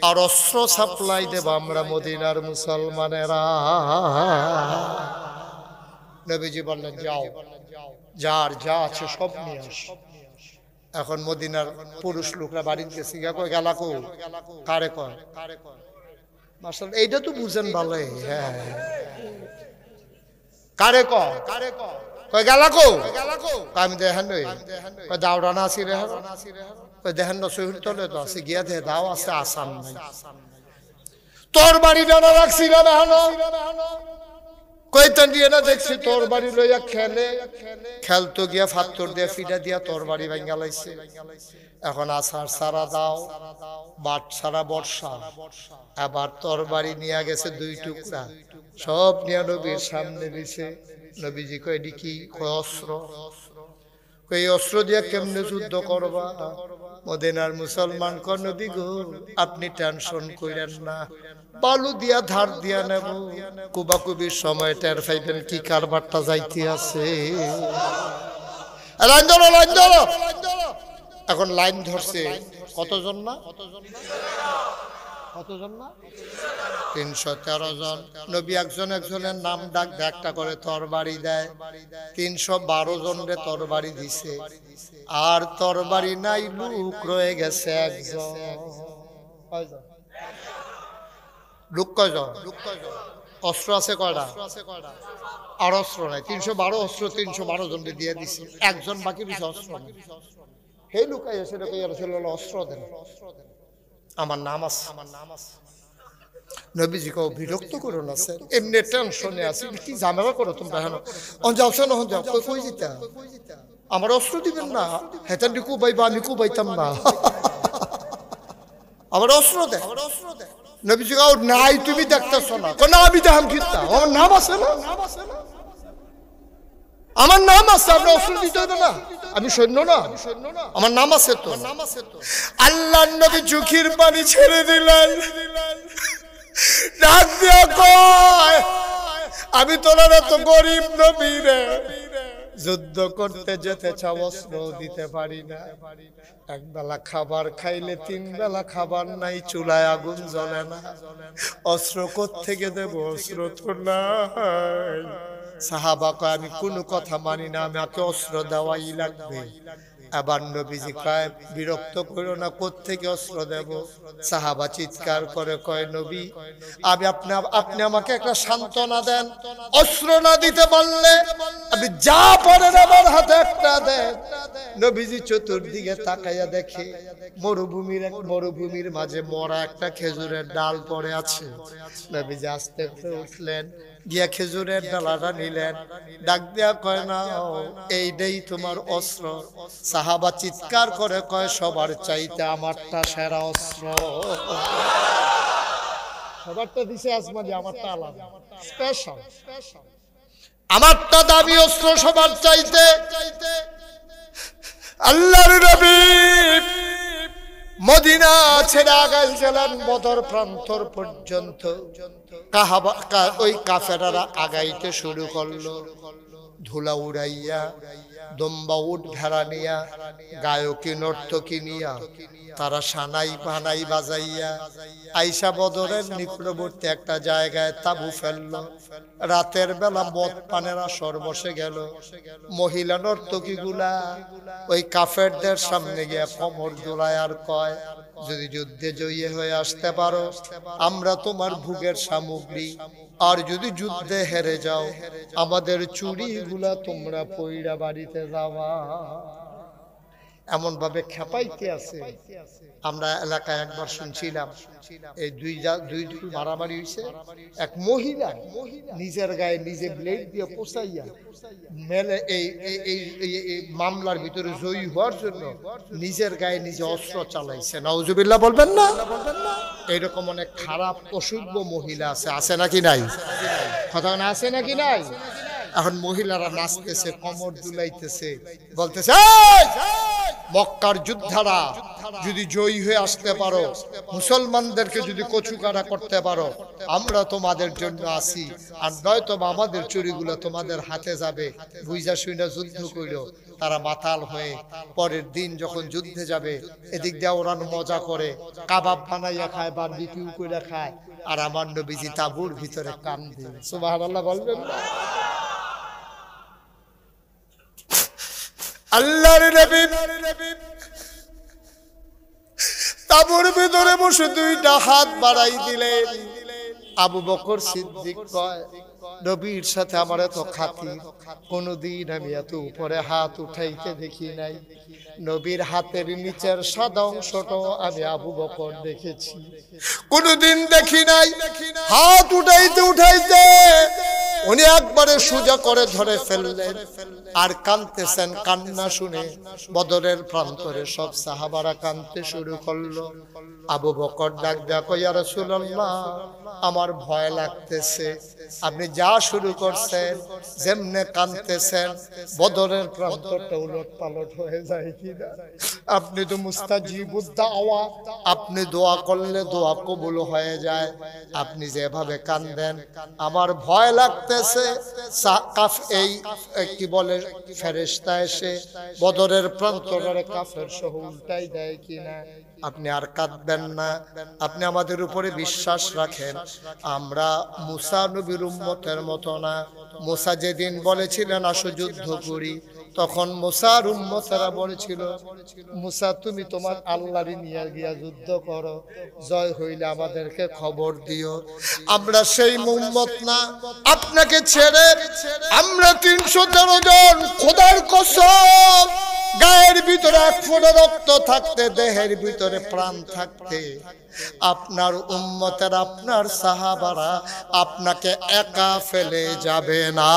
আর অস্ত্র সাপ্লাই দেব আমরা মদিনার মুসলমানেরা। নবীজি বললেন, যাও, যার যা আছে সব নিয়ে আস। এখন মদিনার পুরুষ লোকরা বাড়িতে গেছে, গেলা কো? কারে কয়? মাশাআল্লাহ, এইটা তো বুঝেন ভালো। হ্যাঁ, কারে কয়? কয় গেলা কো? আমি দেখেন কয় দাওড়ানা আছি রে, কয় দেখেন না শহীদ তলে তো আছে, গিয়া দে দাও আছে, আসাম নাই। তোর বাড়ি ডানা রাখছি না বেহানো, কয়টা দিয়ে না দেখছি তোর বাড়ি লইয়া খেলে, খেলতো গিয়া ফাত্তর দিয়া ফিটা দিয়া তোর বাড়ি ভাঙ্গা লাইছে। এখন আসার সারা দাও, বাট সারা বর্ষা, আবার তোর বাড়ি নিয়ে গেছে 2 টুকরা, সব নিয়ে নবীর সামনে দিছে। নবীজি কয় এডি কি? কয় অস্ত্র। কই অস্ত্র দিয়া কেমনে যুদ্ধ করবা? মদিনার মুসলমান কয় নবী গো, আপনি টেনশন কইরেন না, বালু দিয়া ধার দিয়া নেব, কুবাকুবির সময় টের পাইবেন কি কারবারটা যাইতে আছে। লাইন ধরো, লাইন ধরো। এখন লাইন ধরছে কতজন না? কতজন না? 313 জন। নবী একজন একজনের নাম ডাক একটা করে তরবারি দেয়। 312 জনরে তরবারি দিছে, আর তরবারি নাই, লোক রয়ে গেছে একজন। কয়জন? লোক কয়জন? অস্ত্র আছে কয়টা? আর অস্ত্র নাই। 312 অস্ত্র 312 জনকে দিয়ে দিছে, একজন বাকি দিছে অস্ত্র নাই। হে লুকাই আছে, অস্ত্র দেন, আমার নাম আছে। নবীজি কও বিরক্ত করো না স্যার, এমনি টেনশনে আছি, কি ঝামেলা করো তোমরা? হেন অন যাও, শোনো হন যাও, কই যেতা? আমার অস্ত্র দিবেন না, হেতান দিকু বাইবা, আমি কু বাইতাম না, আমার অস্ত্র দে। নবীজি কও নাই, তুমি দেখতেছো না? কোন আমি দেখাম কিতা? আমার নাম আছে না, আমার নাম আছে, আপনার অস্ত্র দিতে হবে না, আমি সৈন্য না, আমার নাম আছে তো। আল্লাহর নবী চোখের পানি ছেড়ে দিলেন, ডাক দিয়া কয় আমি তোরা তো গরিব নবী রে, যুদ্ধ করতে যেতে চাও, অস্ত্র দিতে পারি না। একবেলা খাবার খাইলে 3 বেলা খাবার নাই, চুলায় আগুন জ্বলে না, অস্ত্র কোত্থেকে দেব? অস্ত্র তো নাই। সাহাবা কয় আমি কোনো কথা মানি না, আমাকে অস্ত্র দেওয়াই লাগবে। আবার নবীজি কয় বিরক্ত করো না, কোত্থেকে অস্ত্র দেব? সাহাবা চিৎকার করে কয় নবী, আপনি আমাকে একটা সান্ত্বনা দেন, অস্ত্র না দিতে পারলে আপনি যা পারেন আমার হাতে একটা দেন। নবীজি চতুর্দিকে তাকাইয়া দেখে মরুভূমির মাঝে মরা একটা খেজুরের ডাল পড়ে আছে। নবীজি আস্তে করে উঠলেন, গিয়া খেজুরের ডালাটা নিলেন, ডাক দিয়া কয় না এইটাই তোমার অস্ত্র। সাহাবা চিৎকার করে কয় সবার চাইতে আমারটা সেরা অস্ত্র। সবারটা দিছে আসমানি, আমারটা আলাদা, স্পেশাল, আমারটা দামি অস্ত্র সবার চাইতে। আল্লাহর নবী মদিনা ছেড়ে আগাইছিলেন বদর প্রান্তর পর্যন্ত। ওই কাফেরারা আগাইতে শুরু করলো, ধুলা উড়াইয়া, দম্বা উট ভেড়া নিয়া, গায়কী নর্তকী নিয়া, তারা সানাই পানাই বাজাইয়া আইসা বদরের নিকটবর্তী একটা জায়গায় তাবু ফেললো। রাতের বেলা মদ পানের আসর বসে গেল। মহিলা নর্তকী গুলা ওই কাফেরদের সামনে গিয়ে কোমর দোলায় আর কয়, যদি যুদ্ধে জয়ী হয়ে আসতে পারো আমরা তোমার ভোগের সামগ্রী, আর যদি যুদ্ধে হেরে যাও আমাদের চুড়ি গুলা তোমরা পইড়া বাড়িতে যাওয়া। এমন ভাবে খেপাইতে আছে। আমরা এলাকায় একবার শুনছিলাম এই দুই মারামারি হয়েছে, এক মহিলা নিজের গায়ে নিজে ব্লেড দিয়ে পোষাইয়া মেলে এই মামলার ভিতরে জয়ী হওয়ার জন্য নিজের গায়ে নিজে অস্ত্র চালাইছে। নাউজুবিল্লাহ বলবেন না? এইরকম অনেক খারাপ অসভ্য মহিলা আছে নাকি নাই? কথা না আছে নাকি নাই? এখন মহিলারা নাচতেছে, কোমর দুলাইতেছে, বলতেছে মক্কার যোদ্ধারা যদি জয়ী হয়ে আসতে পারো, মুসলমানদেরকে যদি কচুকাটা করতে পারো, আমরা তোমাদের জন্য আসি, আর নয়তো আমাদের চুরিগুলো তোমাদের হাতে যাবে। বুঝা শুইনা যুদ্ধ কইরো। তারা মাতাল হয়ে পরের দিন যখন যুদ্ধে যাবে, এদিক দিয়ে ওরা মজা করে, কাবাব বানাইয়া খায়, বারবিকিউ করে খায়, আর আমার নবীজি তাঁবুর ভিতরে কান্দে। সুবহানাল্লাহ বলবেন না? আল্লাহর নবী তাঁবুর ভিতরে বসে দুইটা হাত বাড়াই দিলেন। আবু বকর সিদ্দিক কয়, নবীর সাথে আমার এত খাতির, কোনদিন আমি এত উপরে হাত উঠাইতে দেখি নাই। নবীর হাতের নিচের সাদা অংশটাও আমি আবু বকর দেখেছি, কোনদিন দেখি নাই। হাত উঠাইতে উঠাইতে উনি একবারে সোজা করে ধরে ফেললেন আর কাঁদতেছেন। কান্না শুনে বদরের প্রান্তরে সব সাহাবারা কাঁদতে শুরু করলো। আবু বকর ডাক দেয়া কয়, ইয়া রাসূলুল্লাহ, আমার ভয় লাগতেছে। আপনি যা শুরু করছেন, যেমনে কাঁদতেছেন, বদরের প্রান্তরটা উলট পালট হয়ে যায় কিনা। আপনি তো মুস্তাজিবুদ দাওয়া, আপনি দোয়া করলে দোয়া কবুল হয়ে যায়। আপনি যেভাবে কাঁদেন আমার ভয় লাগতেছে এই কি বলে ফেরেশতা এসে বদরের প্রান্তরে কাফের সহ উল্টাই দেয় কিনা। আপনি আর কাঁদবেন না, আপনি আমাদের উপরে বিশ্বাস রাখেন। আমরা মুসা নবীর উম্মতের মতো না। মুসা যেদিন বলেছিলেন আসো যুদ্ধ করি, তখন মুসার উম্মতেরা বলেছিল, মুসা তুমি তোমার আল্লাহরই নিয়ে গিয়া যুদ্ধ করো, জয় হইলে আমাদেরকে খবর দিও। আমরা সেই উম্মত না, আপনাকে ছেড়ে আমরা 313 জন, খোদার কসম, গায়ের ভিতরে এক ফোঁটা রক্ত থাকতে, দেহের ভিতরে প্রাণ থাকতে, আপনার উম্মতের, আপনার সাহাবারা আপনাকে একা ফেলে যাবে না।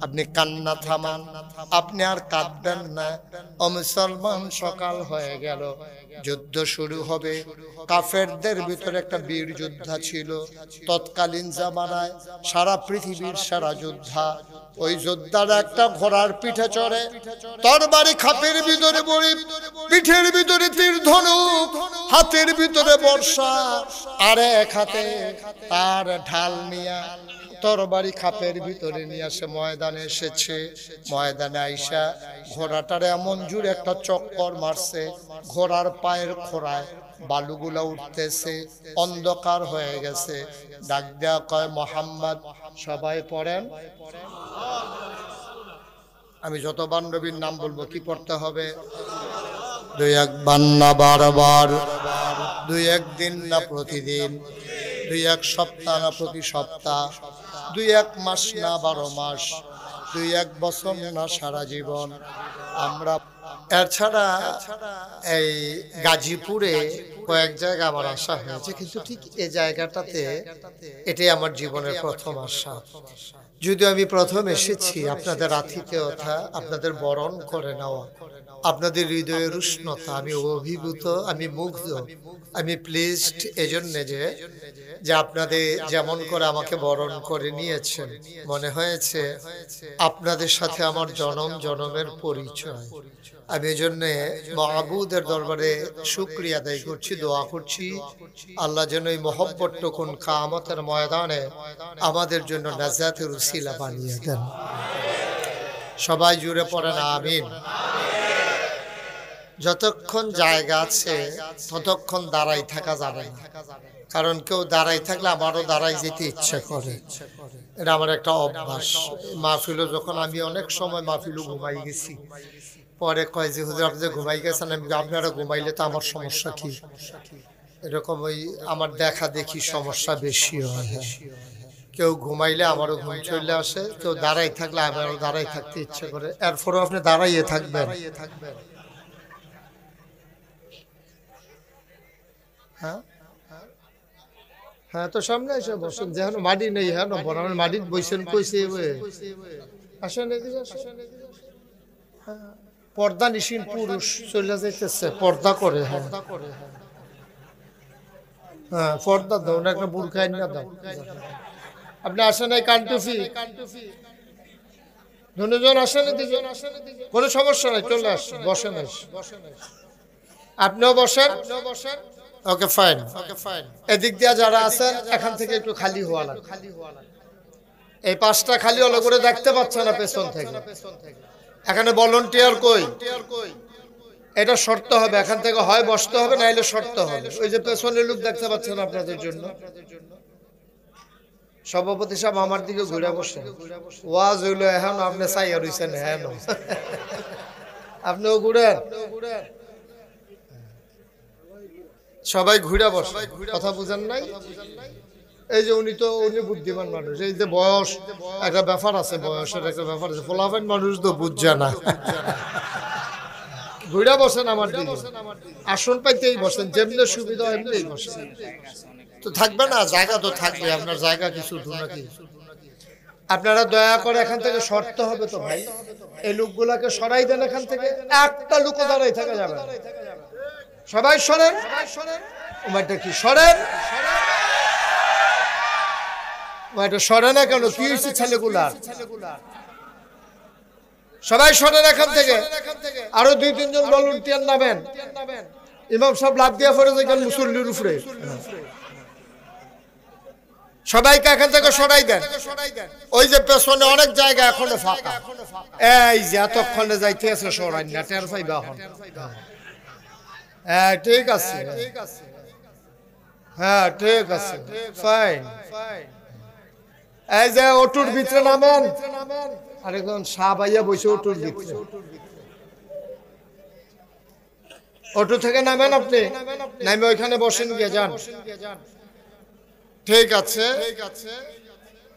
আপনি কান্না থামান, আপনি আর কাঁদবেন না। ও মুসলমান, সকাল হয়ে গেল, যুদ্ধ শুরু হবে। কাফেরদের ভিতরে একটা বীর যোদ্ধা ছিল তৎকালীন জামানায়, সারা পৃথিবীর সারা যোদ্ধা। ওই যোদ্ধারা একটা ঘোড়ার পিঠে চড়ে, তরবারি খাপের ভিতরে বড়ি, পিঠের ভিতরে তীর ধনুক, হাতের ভিতরে বর্ষা, আর এক হাতে তার ঢাল নিয়া তরবারি খাপের ভিতরে নিয়ে আসে ময়দানে এসেছে। ময়দানে আইসা ঘোড়াটারে এমন জোরে একটা চক্কর মারছে, ঘোড়ার পায়ের খোড়ায় বালুগুলা উঠতেছে, অন্ধকার হয়ে গেছে। ডাক দেয়া কয়, মোহাম্মদ। সবাই পড়েন। আমি যতবার নবীর নাম বলবো কি পড়তে হবে? 2-1 না বারবার, 2-1 দিন না প্রতিদিন, 2-1 সপ্তাহ না প্রতি সপ্তাহ, 2-1 মাস না 12 মাস, 2-1 বছর না সারা জীবন। আমরা এছাড়া এই গাজীপুরে কয়েক জায়গা আমার আসা হয়েছে, কিন্তু ঠিক এই জায়গাটাতে এটাই আমার জীবনের প্রথম আসা। যদিও আমি প্রথম এসেছি আপনাদের আতিথেয়তা, আপনাদের বরণ করে নেওয়া, আপনাদের হৃদয়ের উষ্ণতা, আমি অভিভূত, আমি মুগ্ধ, আমি প্লিজড এজন্য যে আপনাদের যেমন করে আমাকে বরণ করে নিয়েছেন, মনে হয়েছে আপনাদের সাথে আমার জনম জনমের পরিচয়। আমি এজন্য মাবুদের দরবারে শুকরিয়া আদায় করছি, দোয়া করছি আল্লাহ যেন এই মহব্বতটুকুন কিয়ামতের ময়দানে আমাদের জন্য নাজাতের উসিলা বানিয়ে দেন। সবাই জুড়ে পড়েন আমিন। যতক্ষণ জায়গা আছে ততক্ষণ দাঁড়াই থাকা যাবে না, কারণ কেউ দাঁড়াই থাকলে আমারও দাঁড়াই যেতে ইচ্ছে করে। এটা আমার একটা অভ্যাস। মাহফিলও যখন আমি অনেক সময় মাহফিলও ঘুমাই গেছি, পরে কয় যে হুজুর আপনি ঘুমাই গেছেন, আমি আপনারা ঘুমাইলে তো আমার সমস্যা কি? এরকম ওই আমার দেখা দেখি সমস্যা বেশি হয়। কেউ ঘুমাইলে আমারও ঘুম চলে আসে, কেউ দাঁড়াই থাকলে আমারও দাঁড়াই থাকতে ইচ্ছে করে, এরপরও আপনি দাঁড়াইয়ে থাকবেন। হ্যাঁ হ্যাঁ, তো সামনে এসে বসেন, যেন মাটি নেই, হ্যাঁ বরাবর মাটি বইছেন কইছে আসেন এদিকে আসেন। পর্দা নিশীন পুরুষ চলে যাইতেছে, পর্দা করে। হ্যাঁ হ্যাঁ, পর্দা দাও না, একটা বুরখা না দাও। আপনি আসেন, এই কানটুফি দুজন আসেন এদিকে, কোনো সমস্যা নাই, চলে আসেন, বসেন। আপনিও বসেন। Okay fine. এদিক দিয়ে যারা আছেন এখান থেকে একটু খালি হওয়া লাগে, এই পাঁচটা খালি হলো করে দেখতে পাচ্ছে না পেছন থেকে। এখানে ভলান্টিয়ার কই? এটা শর্ত হবে, এখান থেকে হয় বসতে হবে, নাইলে শর্ত হবে। ওই যে পেছনের লোক দেখতে পাচ্ছেন আপনাদের জন্য। সভাপতি সাহেব আমার দিকে ঘুরে বসে, ওয়াজ হইলো এখন আপনি চাইয়া রইছেন। হ্যাঁ আপনিও ঘুরেন, সবাই ঘুরে বসে, কথা বুঝেন নাই? এই যে উনি বুদ্ধিমান মানুষ, এই যে বয়স একটা ব্যাপার আছে, বয়সের একটা ব্যাপার আছে, ফলাফল মানুষ তো বুঝছে না। ঘুরে বসেন আমার দিকে, আসন পাইতেই বসেন, যেমনি সুবিধা এমনি বসেন। তো থাকবে না জায়গা, তো থাকবে আপনার জায়গা কিছু নাকি। আপনারা দয়া করে এখান থেকে সরতে হবে তো ভাই, এই লোকগুলাকে সরাই দেন এখান থেকে, একটা লোক দাঁড়াই থাকা যাবে। সবাই সরেন, ওটা কি সরেন, ওটা সরে না কেন? কি হয়েছে ছেলেগুলার? সবাই সরেন এখান থেকে। আরো 2-3 জন ভলান্টিয়ার নামেন। ইমাম সব লাভ দিয়া পড়ে যায় মুসল্লির উপরে। সবাইকে এখান থেকে সরাই দেন। ওই যে পেছনে অনেক জায়গা এখনো ফাঁকা, এই যে এতক্ষণে যাইতে আছে, সরাই না, টের পাইবা এখন। হ্যাঁ ঠিক আছে, হ্যাঁ ঠিক আছে, ফাইন। এই যে অটোর ভিতরে নামেন, আরেকজন সাহ ভাইয়া বসে অটোর ভিতরে, অটো থেকে নামেন আপনি, নামে ওইখানে বসেন, গিয়ে যান। ঠিক আছে,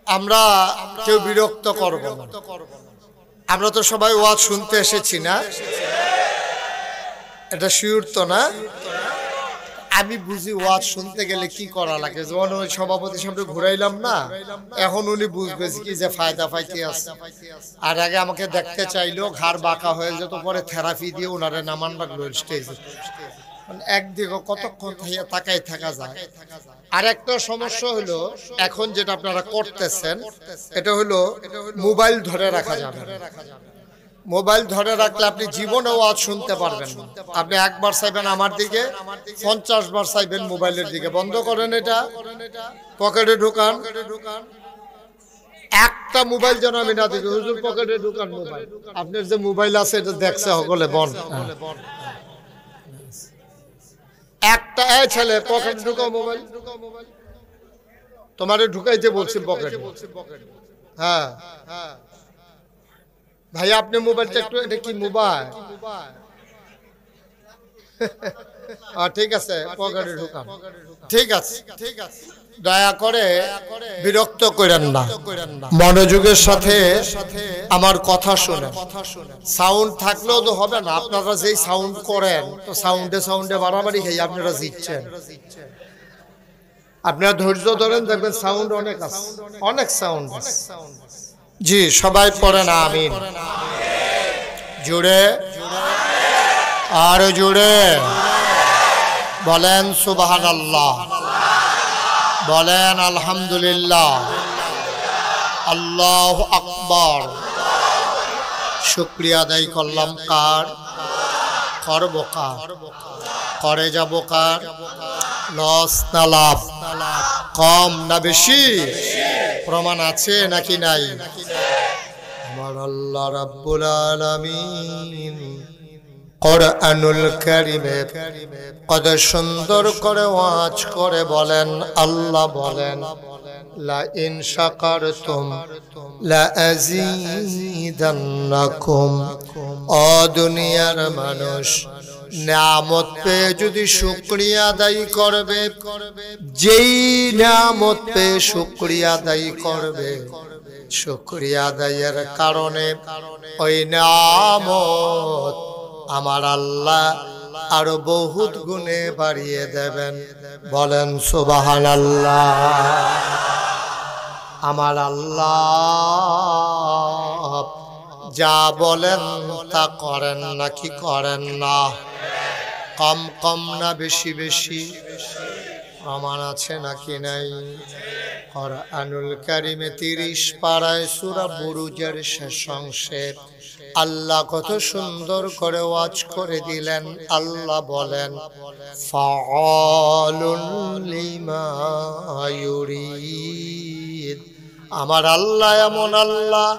আমরা কেউ বিরক্ত করব না, আমরা তো সবাই ওয়াজ শুনতে এসেছি না, এটা শিওর তো না? আমি বুঝি ওয়াজ শুনতে গেলে কি করা লাগে, যেমন ওই সভাপতি সামনে ঘুরাইলাম না, এখন উনি বুঝবে কি যে ফায়দা পাইতে আছে। আর আগে আমাকে দেখতে চাইলো, ঘাড় বাঁকা হয়ে যেত, পরে থেরাপি দিয়ে ওনারে নামান রাখলো স্টেজে। একদিকে কতক্ষণ তাকাই থাকা যায়। আর একটা সমস্যা হলো, এখন যেটা আপনারা করতেছেন এটা হলো মোবাইল ধরে রাখা যাবে। মোবাইল ধরে রাখলে আপনি জীবনে ওয়াজ শুনতে পারবেন না। আপনি একবার চাইবেন আমার দিকে, 50 বার চাইবেন মোবাইলের দিকে। বন্ধ করেন এটা, পকেটে ঢুকান। একটা মোবাইল যেন আমি না দেখি, হুজুর পকেটে ঢুকান মোবাইল। আপনার যে মোবাইল আছে এটা দেখছে সকলে বন। একটা ছেলে পকেটে ঢুকাও মোবাইল, তোমারে ঢুকাইতে বলছি পকেটে। হ্যাঁ ভাই আপনি মোবাইলটা একটু, এটা কি মোবাইল? ঠিক আছে, পকেটে ঢুকান। ঠিক আছে, দয়া করে বিরক্ত করেন না, মনোযোগের সাথে আমার কথা শুনেন। সাউন্ড থাকলেও তো হবে না, আপনারা যেই সাউন্ড করেন, তো সাউন্ডে বাড়াবাড়ি খেয়ে আপনারা জিতছেন। আপনারা ধৈর্য ধরেন, দেখবেন সাউন্ড অনেক আছে, অনেক সাউন্ড আছে। জি সবাই পড়েন আমিন, জুড়ে আর জুড়ে বলেন সুবহানাল্লাহ, বলেন আলহামদুলিল্লাহ, আল্লাহু আকবার। শুকরিয়া আদায় করলাম কার? করব কার? করে যাব কার? লস না লাভ? কম না বেশি? প্রমাণ আছে নাকি নাই? আমার আল্লাহ রাব্বুল আলামিন কোরআনুল কারীমে কত সুন্দর করে ওয়াজ করে বলেন, আল্লাহ বলেন লা ইন শাকারতুম লা আযীদান্নাকুম। ও দুনিয়ার মানুষ, নিয়ামত পেয়ে যদি শুকরিয়া আদায় করবে, যেই নিয়ামত পেয়ে শুকরিয়া আদায় করবে, শুকরিয়া আদায়ের কারণে ওই নিয়ামত আমার আল্লাহ আরো বহুত গুণে বাড়িয়ে দেবেন। বলেন সুবহানাল্লাহ। আমার আল্লাহ যা বলেন তা করেন নাকি করেন না? কম কম না বেশি বেশি? প্রমাণ আছে নাকি নাই? কুরআনুল কারীমে 30 পারায় সূরা বুরুজের শেষ অংশে আল্লাহ কত সুন্দর করে ওয়াজ করে দিলেন। আল্লাহ বলেন, ফাআলুল লিমা ইউরিদ। আমার আল্লাহ এমন আল্লাহ,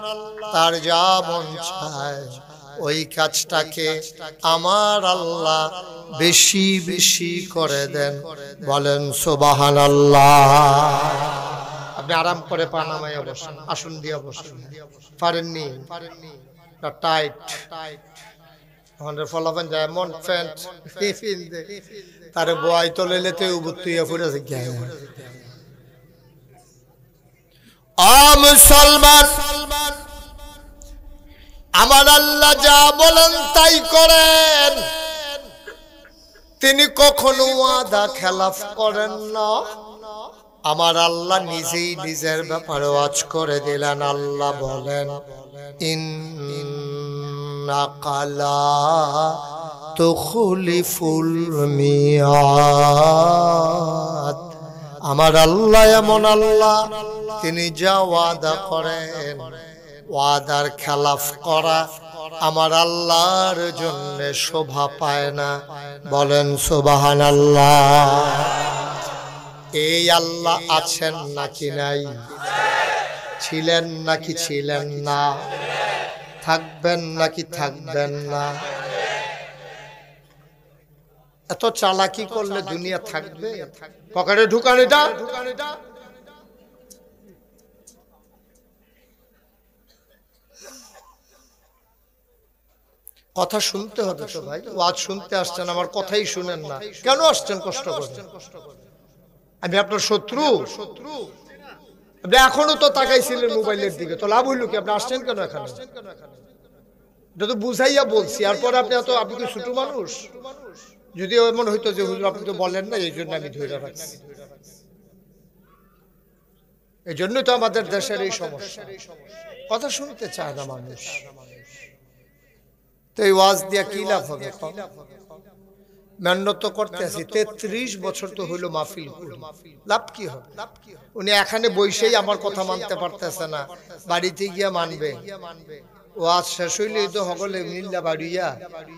তার যা মন চায় ওই কাজটাকে আমার আল্লাহ বেশি বেশি করে দেন। বলেন সুবহানাল্লাহ। আপনি আরাম করে পা নামাইয়া বসেন, আসন দিয়া বসেন। পারেননি? টাইট আমাদের ফলাফল যায় মন প্যান্ট তারে বয় তো লইলেতে উবুতুইয়া ফুরেছে গায়ে। মুসলমান, আমার আল্লাহ যা বলেন তাই করেন। তিনি কখনো ওয়াদা খেলাফ করেন না। আমার আল্লাহ নিজেই নিজের ব্যাপারে ওয়াজ করে দিলেন। আল্লাহ বলেন, ইন্নাকা লা তুখলিফুল মিয়াদ। আমার আল্লাহ এমন আল্লাহ, তিনি যা ওয়াদা করেন ওয়াদার খেলাফ করা আমার আল্লাহর জন্য শোভা পায় না। বলেন সুবহানাল্লাহ। এই আল্লাহ আছেন নাকি নাই? ছিলেন নাকি ছিলেন না? থাকবেন নাকি থাকবেন না? এত চালাকি করলে দুনিয়া থাকবে? পকেটে ঢুকান এটা। কথা শুনতে হবে তো ভাই। ওয়াজ শুনতে আসছেন, আমার কথাই শুনেন না, কেন আসছেন কষ্ট করে? আমি আপনার শত্রু? আপনি এখনো তো তাকাইছিলেন মোবাইলের দিকে, তো লাভ হইল কি? আপনি আসছেন কেন এখানে? এটা তো বুঝাইয়া বলছি। এরপর আপনি আপনি কি ছোট মানুষ? যদি এমন হইতো যে হুজুর আপনি তো বলেন না, এই জন্য আমি ধরে রাখছি। এই জন্যই তো আমাদের দেশের এই সমস্যা, কথা শুনতে চায় না মানুষ। তো এই ওয়াজ দিয়া কি লাভ হবে? মেহনত করতে আছি 33 বছর তো হইলো মাহফিল, লাভ কি হবে? উনি এখানে বসেই আমার কথা মানতে পারতেছে না, বাড়িতে গিয়া মানবে। ওয়াজ শেষ হইলে তো সকলে মিল্লা বাড়িয়া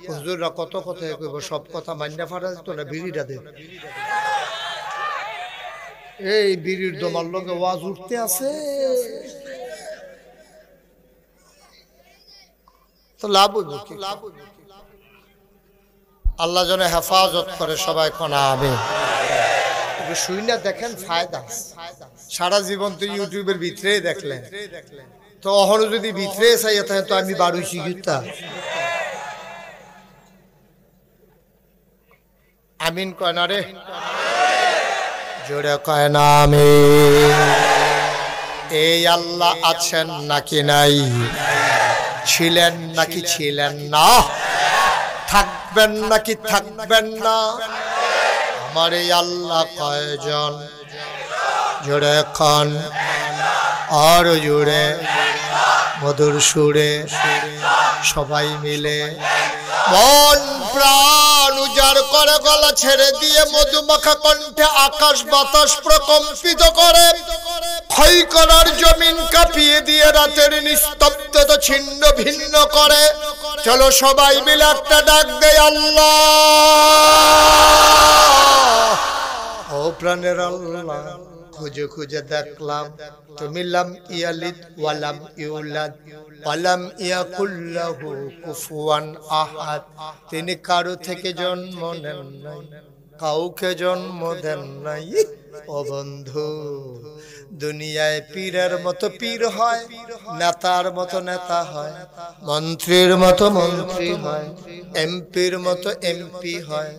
হুজুররা কত কথা কইব, সব কথা মান্না ফারা যেত না। বিড়িটা দে, এই বিড়ির দমার লগে ওয়াজ উঠতে আছে, তো লাভ হইব কি? আল্লাহ যেন হেফাজত করে সবাই কোনা হবে। শুই না দেখেন ফায়দা। সারা জীবন তো ইউটিউবের ভিতরে দেখলেন, তো অহনো যদি ভিতরে চাইয়া থাকে তো আমি বারুই শিখুতা। আমিন কয় না রে, জোরে কয় না আমিন। এই আল্লাহ আছেন নাকি নাই? ছিলেন নাকি ছিলেন না? থাকবেন নাকি থাকবেন না? আমার এই আল্লাহ কয়জন? জোরে খান, আর জোরে মধুর সুরে সবাই মিলে মন প্রাণ উজাড় করে গলা ছেড়ে দিয়ে মধুমাখা কণ্ঠে আকাশ বাতাস প্রকম্পিত করে, ক্ষয় করার জমিন কাঁপিয়ে দিয়ে রাতের নিস্তব্ধতা ছিন্ন ভিন্ন করে। চলো সবাই মিলে একটা ডাক দেয়, আল্লাহ। ও প্রাণের আল্লাহ, খুঁজে খুঁজে দেখলাম তুমি লাম ইয়ালিদ ওয়ালাম ইউলাদ ওয়ালাম ইয়াকুল লাহু কুফুয়ান আহাদ। তিনি কারো থেকে জন্ম নেন নাই, কাউকে জন্ম দেন নাই। ও বন্ধু, দুনিয়ায় পীরের মতো পীর হয়, নেতার মতো নেতা হয়, মন্ত্রীর মতো মন্ত্রী হয়, এমপির মতো এমপি হয়,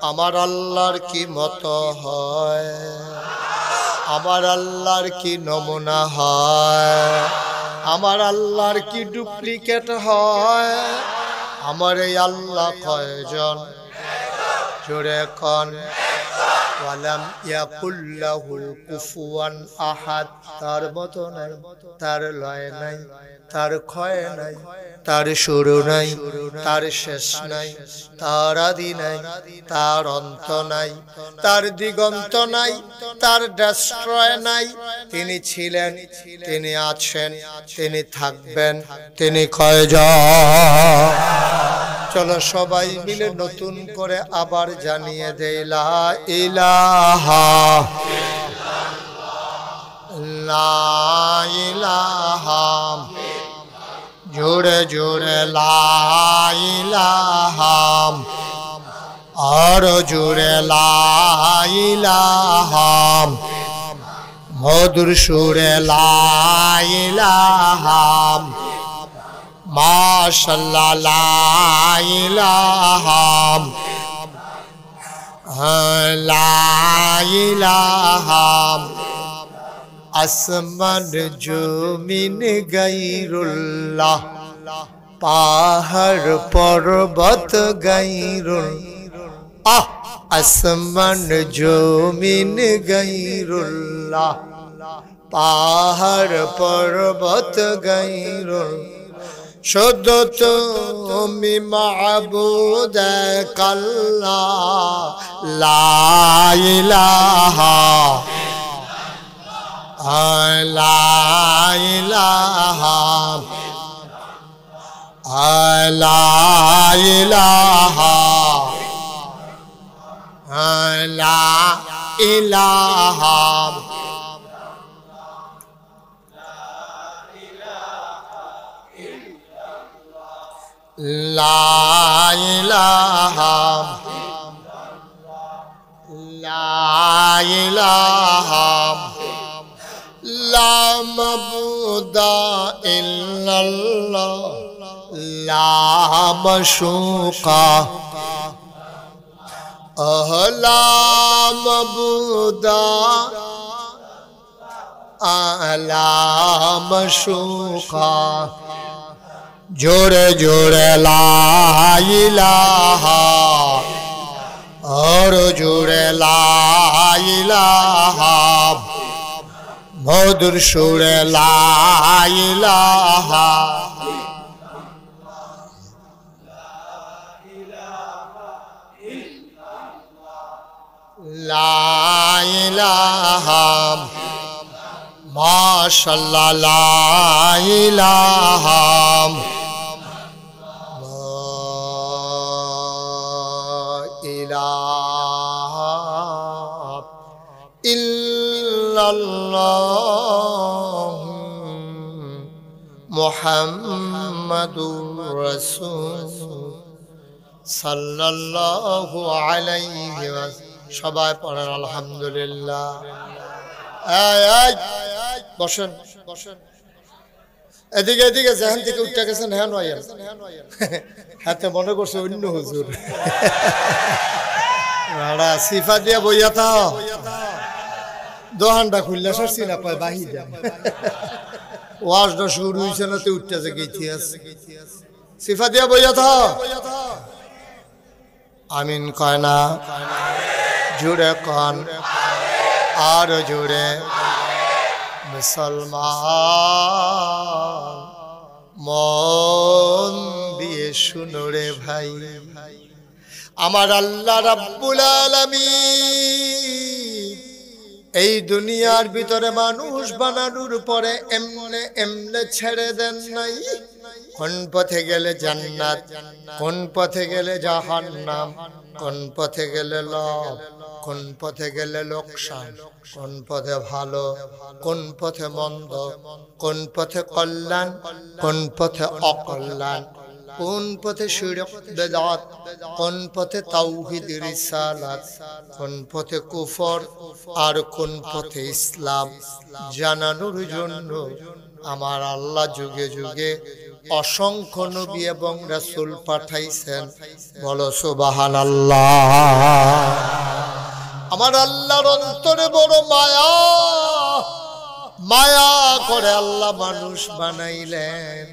আমার আল্লাহর কি মতো হয়? আমার আল্লাহর কি নমুনা হয়? আমার আল্লাহর কি ডুপ্লিকেট হয়? আমার এই আল্লাহ কয়জন? জোরে কোন। ওয়ালাম ইয়াকুল্লাহু কুফুয়ান আহাদ, তার মতো নাই, তার লয় নাই, তার ক্ষয় নাই, তার শুরু নাই, তার শেষ নাই, তার আদি নাই, তার অন্ত নাই, তার দিগন্ত নাই, তার ডেস্ট্রয় নাই। তিনি ছিলেন, তিনি আছেন, তিনি থাকবেন, তিনি কয়জন? চলো সবাই মিলে নতুন করে আবার জানিয়ে দেই লা ইলাহা লা ইলাহা, জোরে জোরে লা ইলাহা, আর জোরে লা ইলাহা, মধুর সুরে লা ইলাহা, মাশাআল্লাহ লা ইলাহা লা ইলাহা। আসমান জমিন গায়রুল্লাহ, পাহাড় পর্বত গায়রুল্লাহ, আসমান জমিন গায়রুল্লাহ, পাহাড় পর্বত গায়রুল্লাহ। শুধু তুমি মাবুদ আল্লাহ, লা ইলাহা লা ইলাহা লা ইলাহা লা ইলাহা। লা ইলাহা লা ইলাহা লা মাবুদা ইল্লাল্লাহ, লা মাশুকা লা মাবুদা লা মাশুকা। जोरे जोरे ला इलाहा, और जोरे ला इलाहा, मधुर सुरे ला इलाहा। ला इलाहा माशाअल्लाह ला इलाहा इल्लल्लाह मुहम्मदुर रसूल सल्लल्लाहु अलैहि वसल्लम। সবাই পড়েন আলহামদুলিল্লাহ। বসেন বসেন, এদিকে এদিকে যেখান থেকে উঠে গেছেন হ্যাঁ নয় হাতে মনে করছে অন্য হুজুর। সিফা দিয়া বইয়া থা দোহানটা খুললে সরছি না পায় বাহি দেন। ওয়াজটা শুরু হয়েছে না, তো উঠতে যে গেছি আছে সিফা দিয়া বইয়া থা। আমিন কয় না, জুড়ে কন আর জুড়ে। মুসলমান মন দিয়ে শুনো রে ভাই, আমার আল্লাহ রাব্বুল আলামিন এই দুনিয়ার ভিতরে মানুষ বানানোর পরে এমনে এমনে ছেড়ে দেন নাই। কোন পথে গেলে জান্নাত, কোন পথে গেলে জাহান্নাম, কোন পথে গেলে লাভ, কোন পথে গেলে লোকসান, কোন পথে ভালো, কোন পথে মন্দ, কোন পথে কল্যাণ, কোন পথে অকল্যাণ, কোন পথে শিরক বেদাত, কোন পথে তাওহীদ রিসালাত, কোন পথে কুফর আর কোন পথে ইসলাম জানানোর জন্য আমার আল্লাহ যুগে যুগে অসংখ্য নবী এবং রাসূল পাঠাইছেন। বলো সুবহানাল্লাহ। আমার আল্লাহর অন্তরে বড় মায়া, মায়া করে আল্লাহ মানুষ বানাইলেন।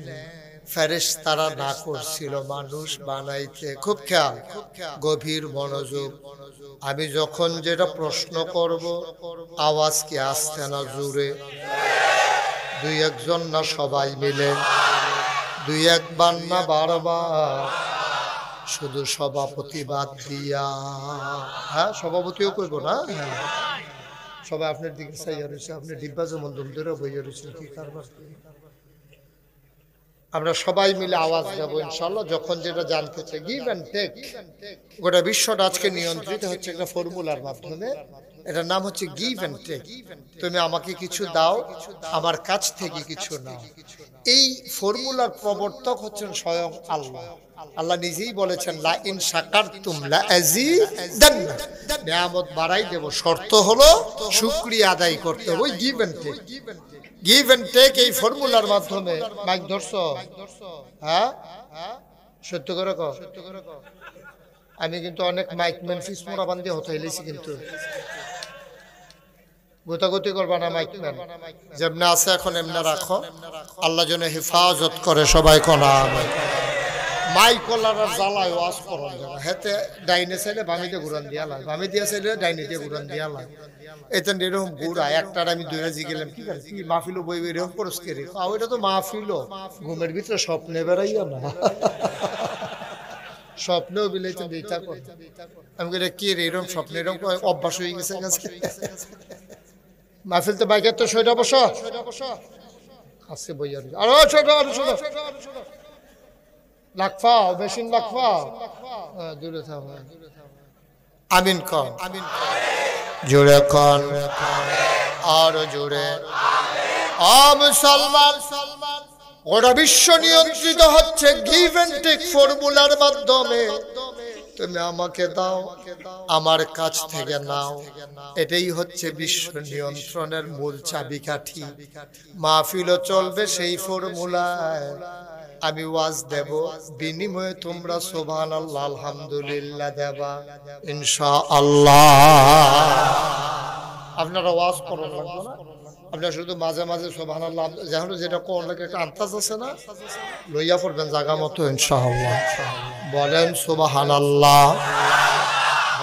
ফেরেশতারা না করছিল মানুষ বানাইতে। খুব খেয়াল, গভীর মনোযোগ। আমি যখন যেটা প্রশ্ন করব আওয়াজ কি আসছে না জোরে? দুই একজন না সবাই মিলে? দুই একবার না বারবার? শুধু সভাপতি বাদ দিয়া? হ্যাঁ, সভাপতিও করবো না? হ্যাঁ, সবাই আপনার দিকে চাইয়া রয়েছে। আপনি ডিব্বা যেমন দুম ধরে বইয়া রয়েছেন, কি কারবার? আমরা সবাই মিলে আওয়াজ দেবো ইনশাআল্লাহ যখন যেটা জানতে চাই। Give and take. গোটা বিশ্বটা আজকে নিয়ন্ত্রিত হচ্ছে একটা ফর্মুলার মাধ্যমে। এটার নাম হচ্ছে গিভ অ্যান্ড টেক। তুমি আমাকে কিছু দাও, আমার কাছ থেকে কিছু নাও। এই ফর্মুলার প্রবর্তক হচ্ছেন স্বয়ং আল্লাহ। আল্লাহ নিজেই বলেছেন, লা ইন শাকারতুম লা আযীদান্না, নিয়ামত বাড়াই দেব, শর্ত হলো শুকরিয়া আদায় করতে হবে। ওই give and take, give and take এই ফর্মুলার মাধ্যমে। মাইক ধরছো? হ্যাঁ, সত্য করে কও। আমি কিন্তু অনেক মাইক মেনফিস মোরা বান্ধে হতে হইলেছি, কিন্তু গোতাগতি করবা না। মাইক ম্যান যেমন আছে এখন এমনি রাখো। আল্লাহ যেন হেফাজত করে সবাই কোনা। মাইক কলার জ্বালায় ওয়াজ করন যারা, হেতে ডাইনে চাইলে বামিতে ঘুরান দিয়া লাই, বামি দিয়া চাইলে ডাইনে দিয়ে ঘুরান দিয়া লাই। এতেন এরকম ঘুরা একটার আমি দুইরাজি গেলাম, কি করে কি মাহফিলও বই এরকম পুরস্কার। ওইটা তো মাহফিলও, ঘুমের ভিতরে স্বপ্নে বেড়াইয়া না, স্বপ্নেও বিলাইতে দিতা কর। আমি কি রে এরকম স্বপ্নে এরকম অভ্যাস হয়ে গেছে কাছে। মাহফিল তো বাইকের তো সইটা বসো আছে বই আর লাখফাও বেশিন লাখফাও দূরে থাক। আমিন কন, জোরে কন, আর জোরে। মুসলমান, গোটা বিশ্ব নিয়ন্ত্রিত হচ্ছে গিভ অ্যান্ড টেক ফর্মুলার মাধ্যমে। তুমি আমাকে দাও, আমার কাছ থেকে নাও। এটাই হচ্ছে বিশ্ব নিয়ন্ত্রণের মূল চাবিকাঠি। মাহফিলও চলবে সেই ফর্মুলায়। আমি ওয়াজ দেব, বিনিময়ে তোমরা সুবহানাল্লাহ আলহামদুলিল্লাহ দেবা ইনশাআল্লাহ। আপনারা ওয়াজ করার লাগবে না, আপনারা শুধু মাঝে মাঝে সুবহানাল্লাহ যেন যেটা কোন লাগে একটা আন্তাজ আছে না, লইয়া পড়বেন জায়গা মতো ইনশাআল্লাহ। বলেন সুবহানাল্লাহ,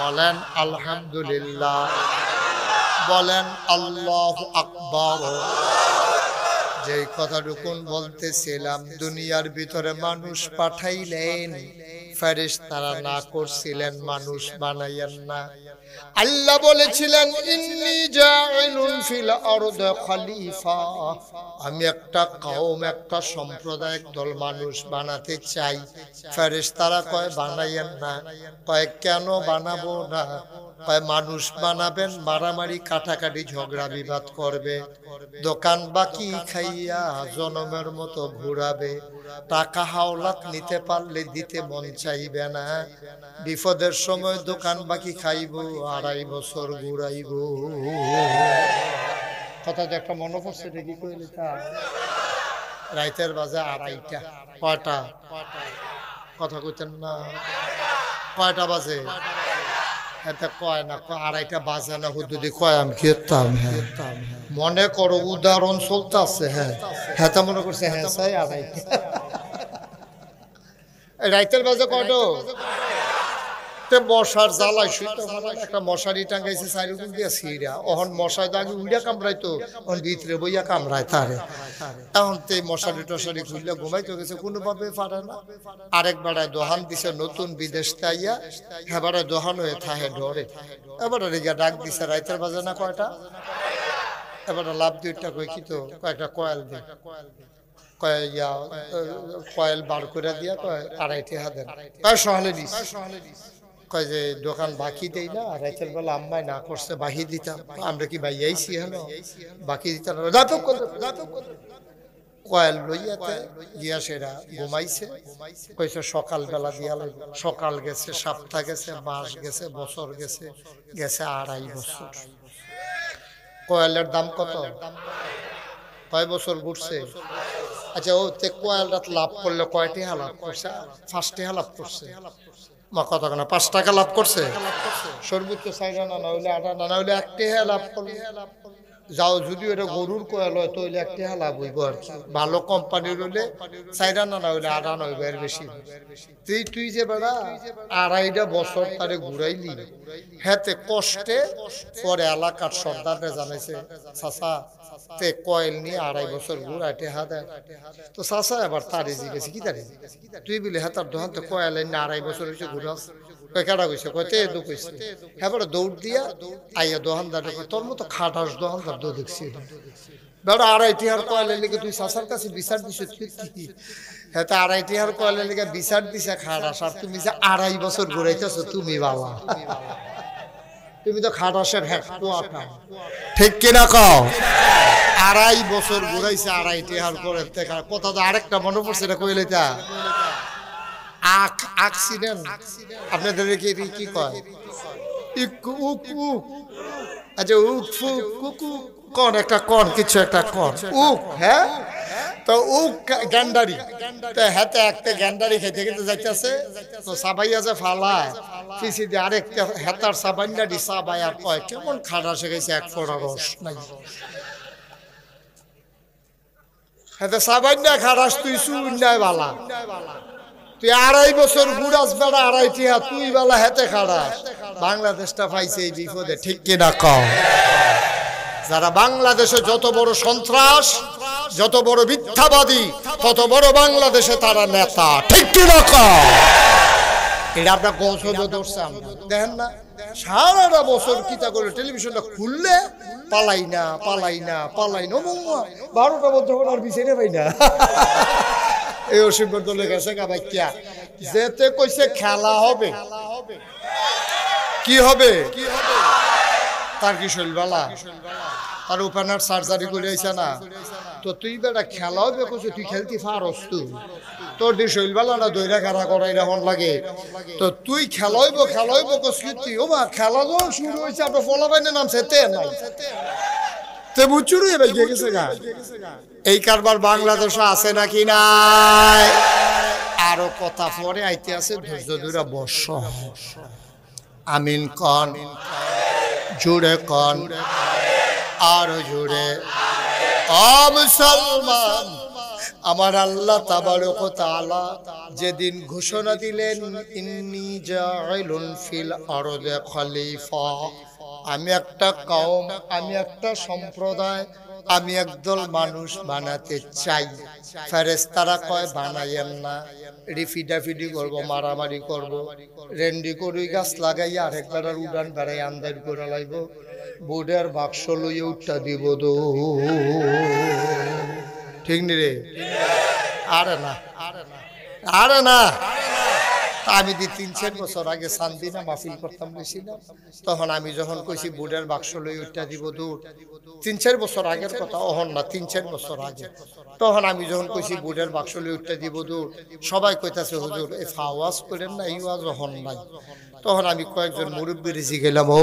বলেন আলহামদুলিল্লাহ, বলেন আল্লাহু আকবার। যেই কথাটুকুন বলতেছিলাম, দুনিয়ার ভিতরে মানুষ পাঠাইলেন, ফেরেশতারা না করছিলেন মানুষ বানাইয়েন না। আল্লাহ বলেছিলেন, ইন্নী জাইলুন ফিল আরদি খলিফা, আমি একটা কওম, একটা সম্প্রদায়, দল মানুষ বানাতে চাই। ফেরেশতারা কয় বানাইয়েন না। কয় কেন বানাবো না? কয় মানুষ বানাবেন, মারামারি কাটাকাটি ঝগড়া বিবাদ করবে, দোকান বাকি খাইয়া জনমের মতো ঘুরাবে, টাকা হাওলাত নিতে পারলে দিতে মন চাইবে না, বিপদের সময় দোকান বাকি খাইব, 2.5 বছর ঘুরাইব। কথা যে একটা মনে পড়ছে, কি কইলি তা? রাইতের বাজে 2:30। কয়টা? কথা কইতেন না, কয়টা বাজে? এতে কয় না, 2:30 বাজে না, হুদুদি কয় আমি খেতাম। হ্যাঁ, মনে করো উদাহরণ চলতেছে। হ্যাঁ হ্যাঁ, তা মনে করছে হ্যাঁ চাই 2:30। রাইতের বাজে কয়টা? মশার জ্বালায় শুইতে একটা মশারি টাঙ্গাইছে চারিদিক দিয়ে ছিঁড়া। ওহন মশাই আগে উইড়া কামড়াইতো, ওহন ভিতরে বইয়া কামড়ায় তারে। এখন তো মশারি টশারি খুললে ঘুমাইতে গেছে, কোনোভাবে পারে না। আরেক বেড়ায় দোহান দিছে নতুন বিদেশ তাইয়া, হেবারে দোহান হয়ে থাহে ডরে। এবারে রেগা ডাক দিছে, রাইতের বাজে না কয়টা? এবারে লাভ দুইটা কই কি তো কয়েকটা কয়েল দে, কয়েল বার করে দিয়া কয় 2.5 দেন। কয় সহলে দিস। কয় যে দোকান বাকি দেই না, রাতের বেলা আম্মাই না করছে বাহি দিতাম। আমরা কি ভাই আইছি হলো বাকি দিতাম। কয়েল লইয়াতে গিয়া সেরা ঘুমাইছে। কইছে সকাল বেলা দিয়া লাগবে। সকাল গেছে, সপ্তাহ গেছে, মাস গেছে, বছর গেছে, গেছে 2.5 বছর। কয়েলের দাম কত? কয় বছর ঘুরছে? আচ্ছা ও তে কয়েলটা লাভ করলে কয়টি লাভ করছে? 5টি লাভ করছে। মা কত না 5 টাকা লাভ করছে, সর্বোচ্চ 4 আনা না হইলে 8 আনা না হইলে 1টি লাভ করলে। যাও যদি এটা গরুর কয়েল হয় তো হইলে 1টি লাভ হইব আর কি। ভালো কোম্পানির হইলে 4 আনা না হইলে 8 আনা হইব, এর বেশি। তুই যে বেড়া 2.5 বছর তারে ঘুরাইলি, হেতে কষ্টে পরে এলাকার সর্দাররা জানাইছে চাচা তে কয়েল নিয়ে 2.5 বছর ঘুরাইতে দেয়। তো চাচা এবার তারে জিজ্ঞেস কি তারে তুই বলে হ্যাঁ তার দোকান তো কয়েল নিয়ে 2.5 বছর হয়েছে ঘুরাস। কেডা কইছে? কইতে এদু কইছে। হ্যাঁ বড় দৌড় দিয়া আইয়া দোকানদার তোর মতো খাটাস দোকানদার দো দেখছি বেড়া 2.5 কয়েলের লিগে তুই চাচার কাছে বিচার দিছ। হ্যাঁ তা 2.5 কয়েলের লিগে বিচার দিছে খাটাস, আর তুমি যে 2.5 বছর ঘুরাইতেছো তুমি বাবা, তুমি তো খাটাসের হ্যাঁ ঠিক কিনা কও? 2.5 বছর ঘুরাইছে 2.5 করে কথা। তো আরেকটা মনে পড়ছে এটা কইলে তা অ্যাক্সিডেন্ট আপনাদের কি কয়? আচ্ছা উক ফুক কুকু কোন একটা কোন কিছু একটা কোন উক। হ্যাঁ তো উক গ্যান্ডারি তো হাতে একটা গ্যান্ডারি খেতে খেতে যাইতেছে, তো সাবাইয়া যে ফালায় পিছি দিয়ে আরেকটা হেতার সাবাইনা ডি সাবাই আর কয় কেমন খাড়া শেখাইছে 1 ফোঁটা রস নাই। হেতে সাবাইনা খাড়াস তুই শুনাই বালা, তুই 2.5 বছর ঘুরাস বেড়া 2.5 তুই বেলা হেতে খাড়াস। বাংলাদেশটা পাইছে এই বিপদে ঠিক কিনা কও? যারা বাংলাদেশে যত বড় সন্ত্রাস, যত বড় মিথ্যাবাদী, তত বড় বাংলাদেশে তারা নেতা ঠিক কিনা কও? এটা আপনার গৌসবে ধরছে আমরা দেখেন না, সারাটা বছর কিতা করে টেলিভিশনটা খুললে পালাই না পালাই না পালাই না 12টা মধ্যে আর বিচারে পাই না। এই অসীমের দলে গেছে কাবাইকিয়া যেতে কইছে খেলা হবে, কি হবে? তার কি শৈলবালা তার ওপেনার সার্জারি করে আইসা না, তো তুই বেটা খেলা হবে কইছে তুই খেলতে পারস, তুই তোর দি শৈলবালা না দইরা খাড়া করাই রাখন লাগে, তো তুই খেলাইব কইছি ও মা খেলা যখন শুরু হয়েছে আপনার ফলাবাইনের নাম সেতে নাই তে বুচুরু এবার গেছে গা। এই কারবার বাংলাদেশে আছে নাকি নাই? আরো কথা পরে আইতে আছে, ধৈর্য ধরে বর্ষ। আমিন কন জুড়ে কন আরো জুড়ে। মুসলমান আমার আল্লাহ তাবারক ওয়া তাআলা যেদিন ঘোষণা দিলেন ইন্নী জাইলুন ফিল আরদি খলিফা, আমি একটা কওম, আমি একটা সম্প্রদায়, আমি একদল মানুষ বানাতে চাই। ফেরেশতারা কয় বানাইয়েন না, রিফিডাফিডি করব, মারামারি করব, রেন্ডি করি গাছ লাগাইয়া আরেকবার উড়ান বেড়াই আন্দার করে লাইব, বোর্ডের বাক্স লইয়ে উঠা দিব দো ঠিক নি রে? আরে না আরে না আমি 3-4 বছর আগে শান্তিনা মাহফিল করতাম বেশিলাম, তখন আমি যখন কইছি বোর্ডের বাক্স লই উঠা দিব দূর, 3-4 বছর আগের কথা, অহন না 3-4 বছর আগে, তখন আমি যখন কইছি বোর্ডের বাক্স লই উঠা দিব দূর, সবাই কইতাছে হুজুর এই ফাওয়াজ করেন না, এই ওয়াজ হন নাই। তখন আমি কয়েকজন মুরব্বীর গেলাম, ও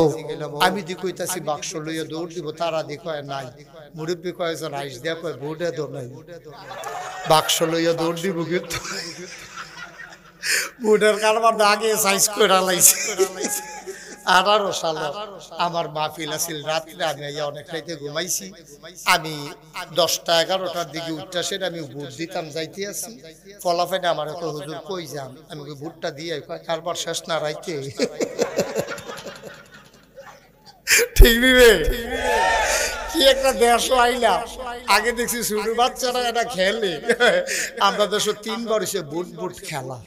আমি দি কইতাছি বাক্স লইয়া দৌড় দিব, তারা দি কয় নাই। মুরব্বী কয়েকজন আইস দিয়া কয় বোর্ডে দৌড় নাই, বাক্স লইয়া দৌড় দিব কিন্তু বুটের কারবার আগে সাইজ করে লাইছে। 18 সাল আমার মাহফিল আছিল, রাত্রে আমি অনেক রাইতে ঘুমাইছি, আমি 10টা-11টার দিকে উঠতেছে, আমি বুট দিতাম যাইতে আছি, ফলাফাইনে আমার একটা হুজুর কই যান, আমি বুটটা দিয়ে কারবার শেষ না রাইতে ঠিক নিবে কি একটা দেশ আইলা। আগে দেখছি ছোট বাচ্চারা এটা খেলে, আমরা দেশে 3 বার হইছে বুট বুট খেলা,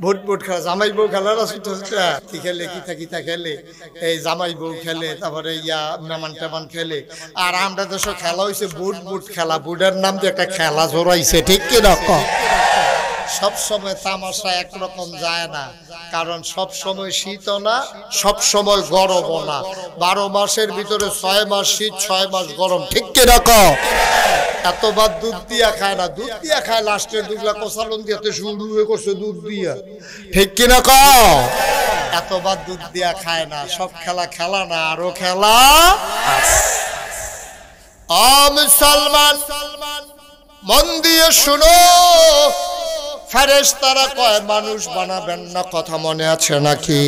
বুট বুট খেলা, জামাই বউ খেলার খেলে, কিতা খেলে, এই জামাই বউ খেলে, তারপরে ইয়া মেমান টেমান খেলে, আর আমরা দেশে খেলা হয়েছে বুট বুট খেলা, বুটের নাম দিয়ে একটা খেলা জোড়াইছে ঠিক কি রকম। সব সময় তামাশা একরকম যায় না, কারণ সব সময় শীতও না, সব সময় গরমও না, 12 মাসের ভিতরে 6 মাস শীত, 6 মাস গরম ঠিক কি রকম। এতবার দুধ দিয়া খায় না, দুধ দিয়া খায় লাস্টের দুগলা কষালন দিয়াতে শুরু হয়ে করছে দুধ দিয়া ঠিক কি রকম। এতবার দুধ দিয়া খায় না, সব খেলা খেলা না, আরো খেলা। মুসলমান মন দিয়ে শুনো, ফেরেশতারা কয় মানুষ বানাবেন না, কথা মনে আছে নাকি?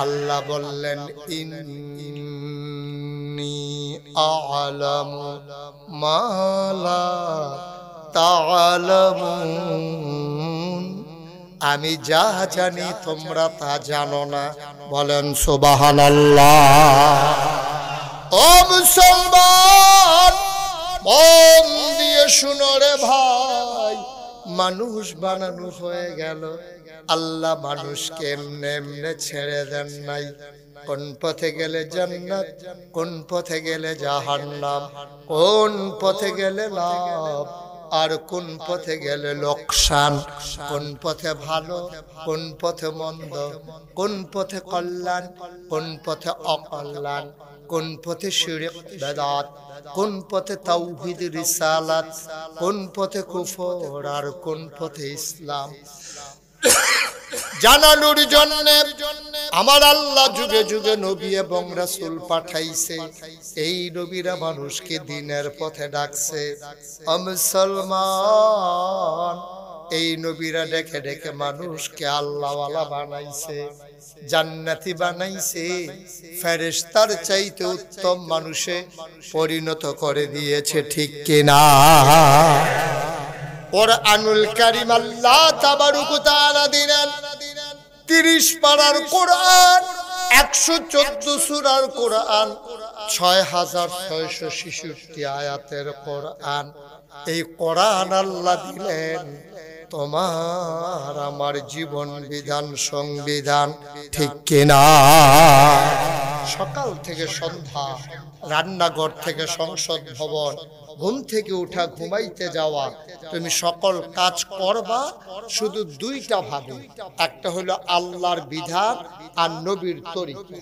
আল্লাহ বললেন ইন্নী আ'লামু মা লা তা'লামুন, আমি যা জানি তোমরা তা জানো না। বলেন সুবহানাল্লাহ। ও মুসলমান, মন দিয়ে শুনো রে ভাই, মানুষ বানানো হয়ে গেল, আল্লাহ মানুষকে এমনে এমনে ছেড়ে দেন নাই। কোন পথে গেলে জান্নাত, কোন পথে গেলে জাহান্নাম, কোন পথে গেলে লাভ আর কোন পথে গেলে লোকসান, কোন পথে ভালো, কোন পথে মন্দ, কোন পথে কল্যাণ, কোন পথে অকল্যাণ, কোন পথে শিরক বেদাত, কোন পথে তাওহীদ রিসালাত, কোন পথে কুফর আর কোন পথে ইসলাম, জানানোর জন্য আমার আল্লাহ যুগে যুগে নবী এবং রাসূল পাঠাইছে। এই নবীরা মানুষকে দ্বীনের পথে ডাকছে। ও মুসলমান, এই নবীরা ডেকে ডেকে মানুষকে আল্লাহওয়ালা বানাইছে, জান্নাতি বানাইছে, ফেরেশতার চাইতে উত্তম মানুষে পরিণত করে দিয়েছে, ঠিক কিনা? কুরআনুল কারীম আল্লাহ তাবারক ওয়া তাআলা দিলেন 30 পারার কোরআন, 114 সূরার কোরআন, 6666 আয়াতের কোরআন। এই কোরআন আল্লাহ দিলেন তোমার আমার জীবন বিধান, সংবিধান, ঠিক কিনা? সকাল থেকে সন্ধ্যা, রান্নাঘর থেকে সংসদ ভবন, ঘুম থেকে উঠা ঘুমাইতে যাওয়া, তুমি সকল কাজ করবা শুধু দুইটা ভাবে, একটা হলো আল্লাহর বিধান আর নবীর তরিকা।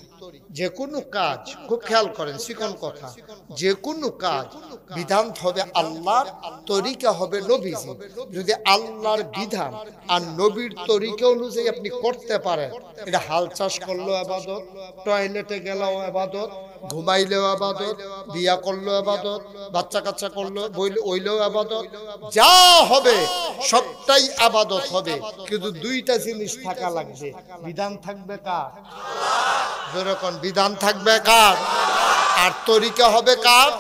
যে কোনো কাজ, খুব খেয়াল করেন চিকন কথা, যে কোনো কাজ বিধান হবে আল্লাহর, তরিকা হবে নবীজি। যদি আল্লাহর বিধান আর নবীর তরিকা অনুযায়ী আপনি করতে পারেন, এটা হাল চাষ করলেও ইবাদত, টয়লেটে গেলেও ইবাদত, ঘুমাইলেও ইবাদত, বিয়া করলেও ইবাদত, বাচ্চা কাচ্চা করলো ওইলেও ইবাদত, যা হবে সবটাই ইবাদত হবে। কিন্তু দুইটা জিনিস থাকা লাগবে, বিধান থাকবে কার? যেরকম বিধান থাকবে কার, আর তরিকা হবে কার?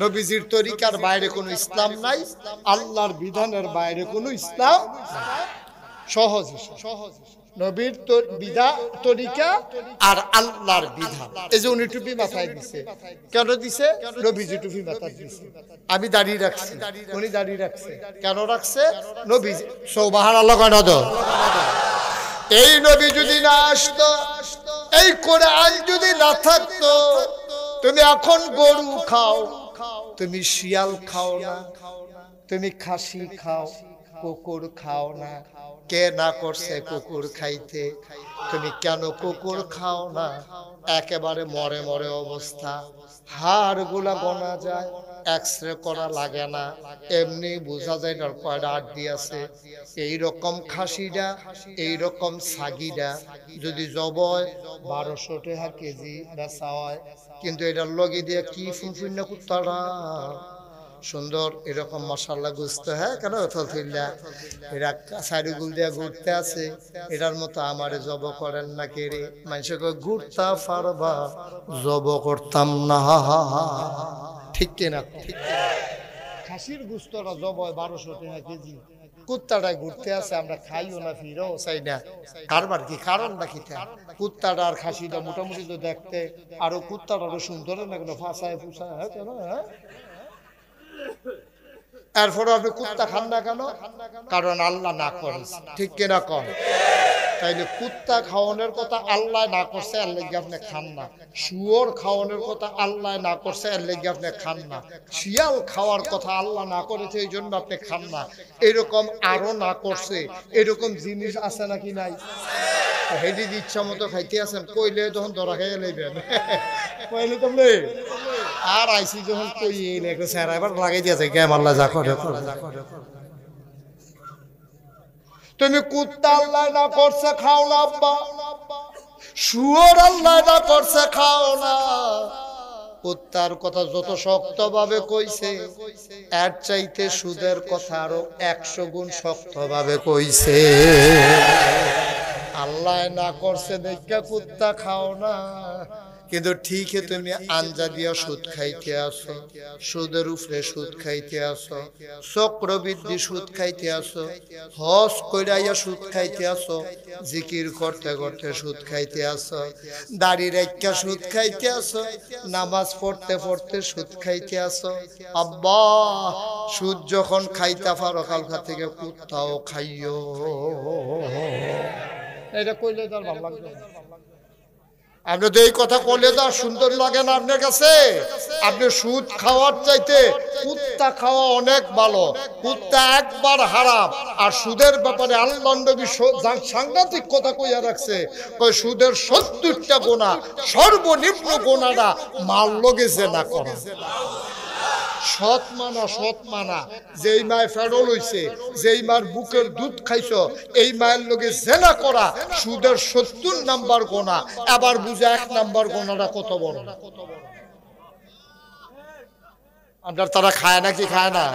নবীজির তরিকার বাইরে কোনো ইসলাম নাই, আল্লাহর বিধানের বাইরে কোনো ইসলাম সহজ সহজ। নবীর তরিকা আর আল্লাহর বিধান। এই যে উনি টুপি মাথায় দিছে, কেন দিছে? নবীজি টুপি মাথায় দিছে। আমি দাঁড়িয়ে রাখছি, উনি দাঁড়িয়ে রাখছে, কেন রাখছে? নবীজি। সুবহানাল্লাহ। এই নবী যদি না আসতো, এই কোরআন যদি না থাকতো, তুমি এখন গরু খাও, তুমি শিয়াল খাও না, তুমি খাসি খাও, কুকুর খাও না। কে না করছে কুকুর খাইতে? তুমি কেন কুকুর খাও না? একেবারে মরে মরে অবস্থা, হাড় গুলা গোনা যায়, এক্সরে করা লাগে না, এমনি বোঝা যায় না কয়টা আড্ডি আছে। এইরকম খাসিটা, এইরকম ছাগিটা যদি জবাই 1200 টাকা কেজি বেচা হয়, কিন্তু এটার লগে দিয়ে কি ফুনফুন্না কুত্তারা সুন্দর এরকম মশাল্লা গুছতে, হ্যাঁ কেন থইলা এরা সাইডগুল দিয়া ঘুরতে আছে, এটার মতো আমারে জব করেন না কে রে? মানুষকে ঘুরতা পারবা, জব করতাম না, ঠিক কিনা? ঠিক। খাসির গুস্তরা জব 1200 টাকা কেজি, কুত্তাটায় ঘুরতে আছে, আমরা খাইও না, ফিরেও চাই না। কারবার কি? কারণটা কি? কুত্তাটা আর খাসিটা মোটামুটি তো দেখতে, আরো কুত্তাটা সুন্দর না, কেন ফাঁসায় ফুসায়, হ্যাঁ কেন? হ্যাঁ, এরপরে আপনি কুত্তা খান না কেন? কারণ আল্লাহ না করেছে, ঠিক কিনা কন? তাইলে কুত্তা খাওয়ানোর কথা আল্লাহ না করছে, এর লেগে আপনি খান না। শুয়োর খাওয়ানোর কথা আল্লাহ না করছে, এর লেগে আপনি খান না। শিয়াল খাওয়ার কথা আল্লাহ না করেছে, এই জন্য আপনি খান না। এরকম আরো না করছে, এরকম জিনিস আছে নাকি নাই? হেডি ইচ্ছা মতো খাইতে আছেন, কইলে তখন ধরা খাইয়ে লইবেন, কইলে তো আর আইসি যখন কই স্যার এবার লাগাই দিয়েছে কে আল্লাহ যা করে। তুমি কুত্তা আল্লাহ না করছে খাও না আব্বা, শুয়োর আল্লাহ না করছে খাও না, কুত্তার কথা যত শক্তভাবে কইছে এর চাইতে সুদের কথা আরো 100 গুণ শক্তভাবে কইছে। আল্লাহ না করছে দেখা কুত্তা খাও না, কিন্তু ঠিকই তুমি আঞ্জা দিয়া সুদ খাইতে আসো, সুদের উপরে সুদ খাইতে আসো, চক্রবৃদ্ধি সুদ খাইতে আসো, হজ কইরাইয়া সুদ খাইতে আসো, জিকির করতে করতে সুদ খাইতে আসো, দাড়ি রাইখা সুদ খাইতে আসো, নামাজ পড়তে পড়তে সুদ খাইতে আসো। আব্বা সুদ যখন খাইতে পারো কালকা থেকে কুত্তাও খাইও। এটা কইলে তার ভালো লাগবে। আপনি তো এই কথা করলে তো সুন্দর লাগে না আপনার কাছে? আপনি সুদ খাওয়ার চাইতে কুত্তা খাওয়া অনেক ভালো। কুত্তা একবার হারাম। আর সুদের ব্যাপারে আল্লাহ নবী সাংঘাতিক কথা কইয়া রাখছে, কই সুদের 70টা গুনাহ, সর্বনিম্ন গুনাহটা মাল লগে জিনা করা। সৎ মানা যেই মায় ফেরল হইছে, যেই মার বুকের দুধ খাইছো, এই মায়ের লগে জেনা করা সুদের 70 নাম্বার গোনা। আবার বুঝে 1 নাম্বার গোনাটা কত বড়। আপনার তারা খায় নাকি খায় না?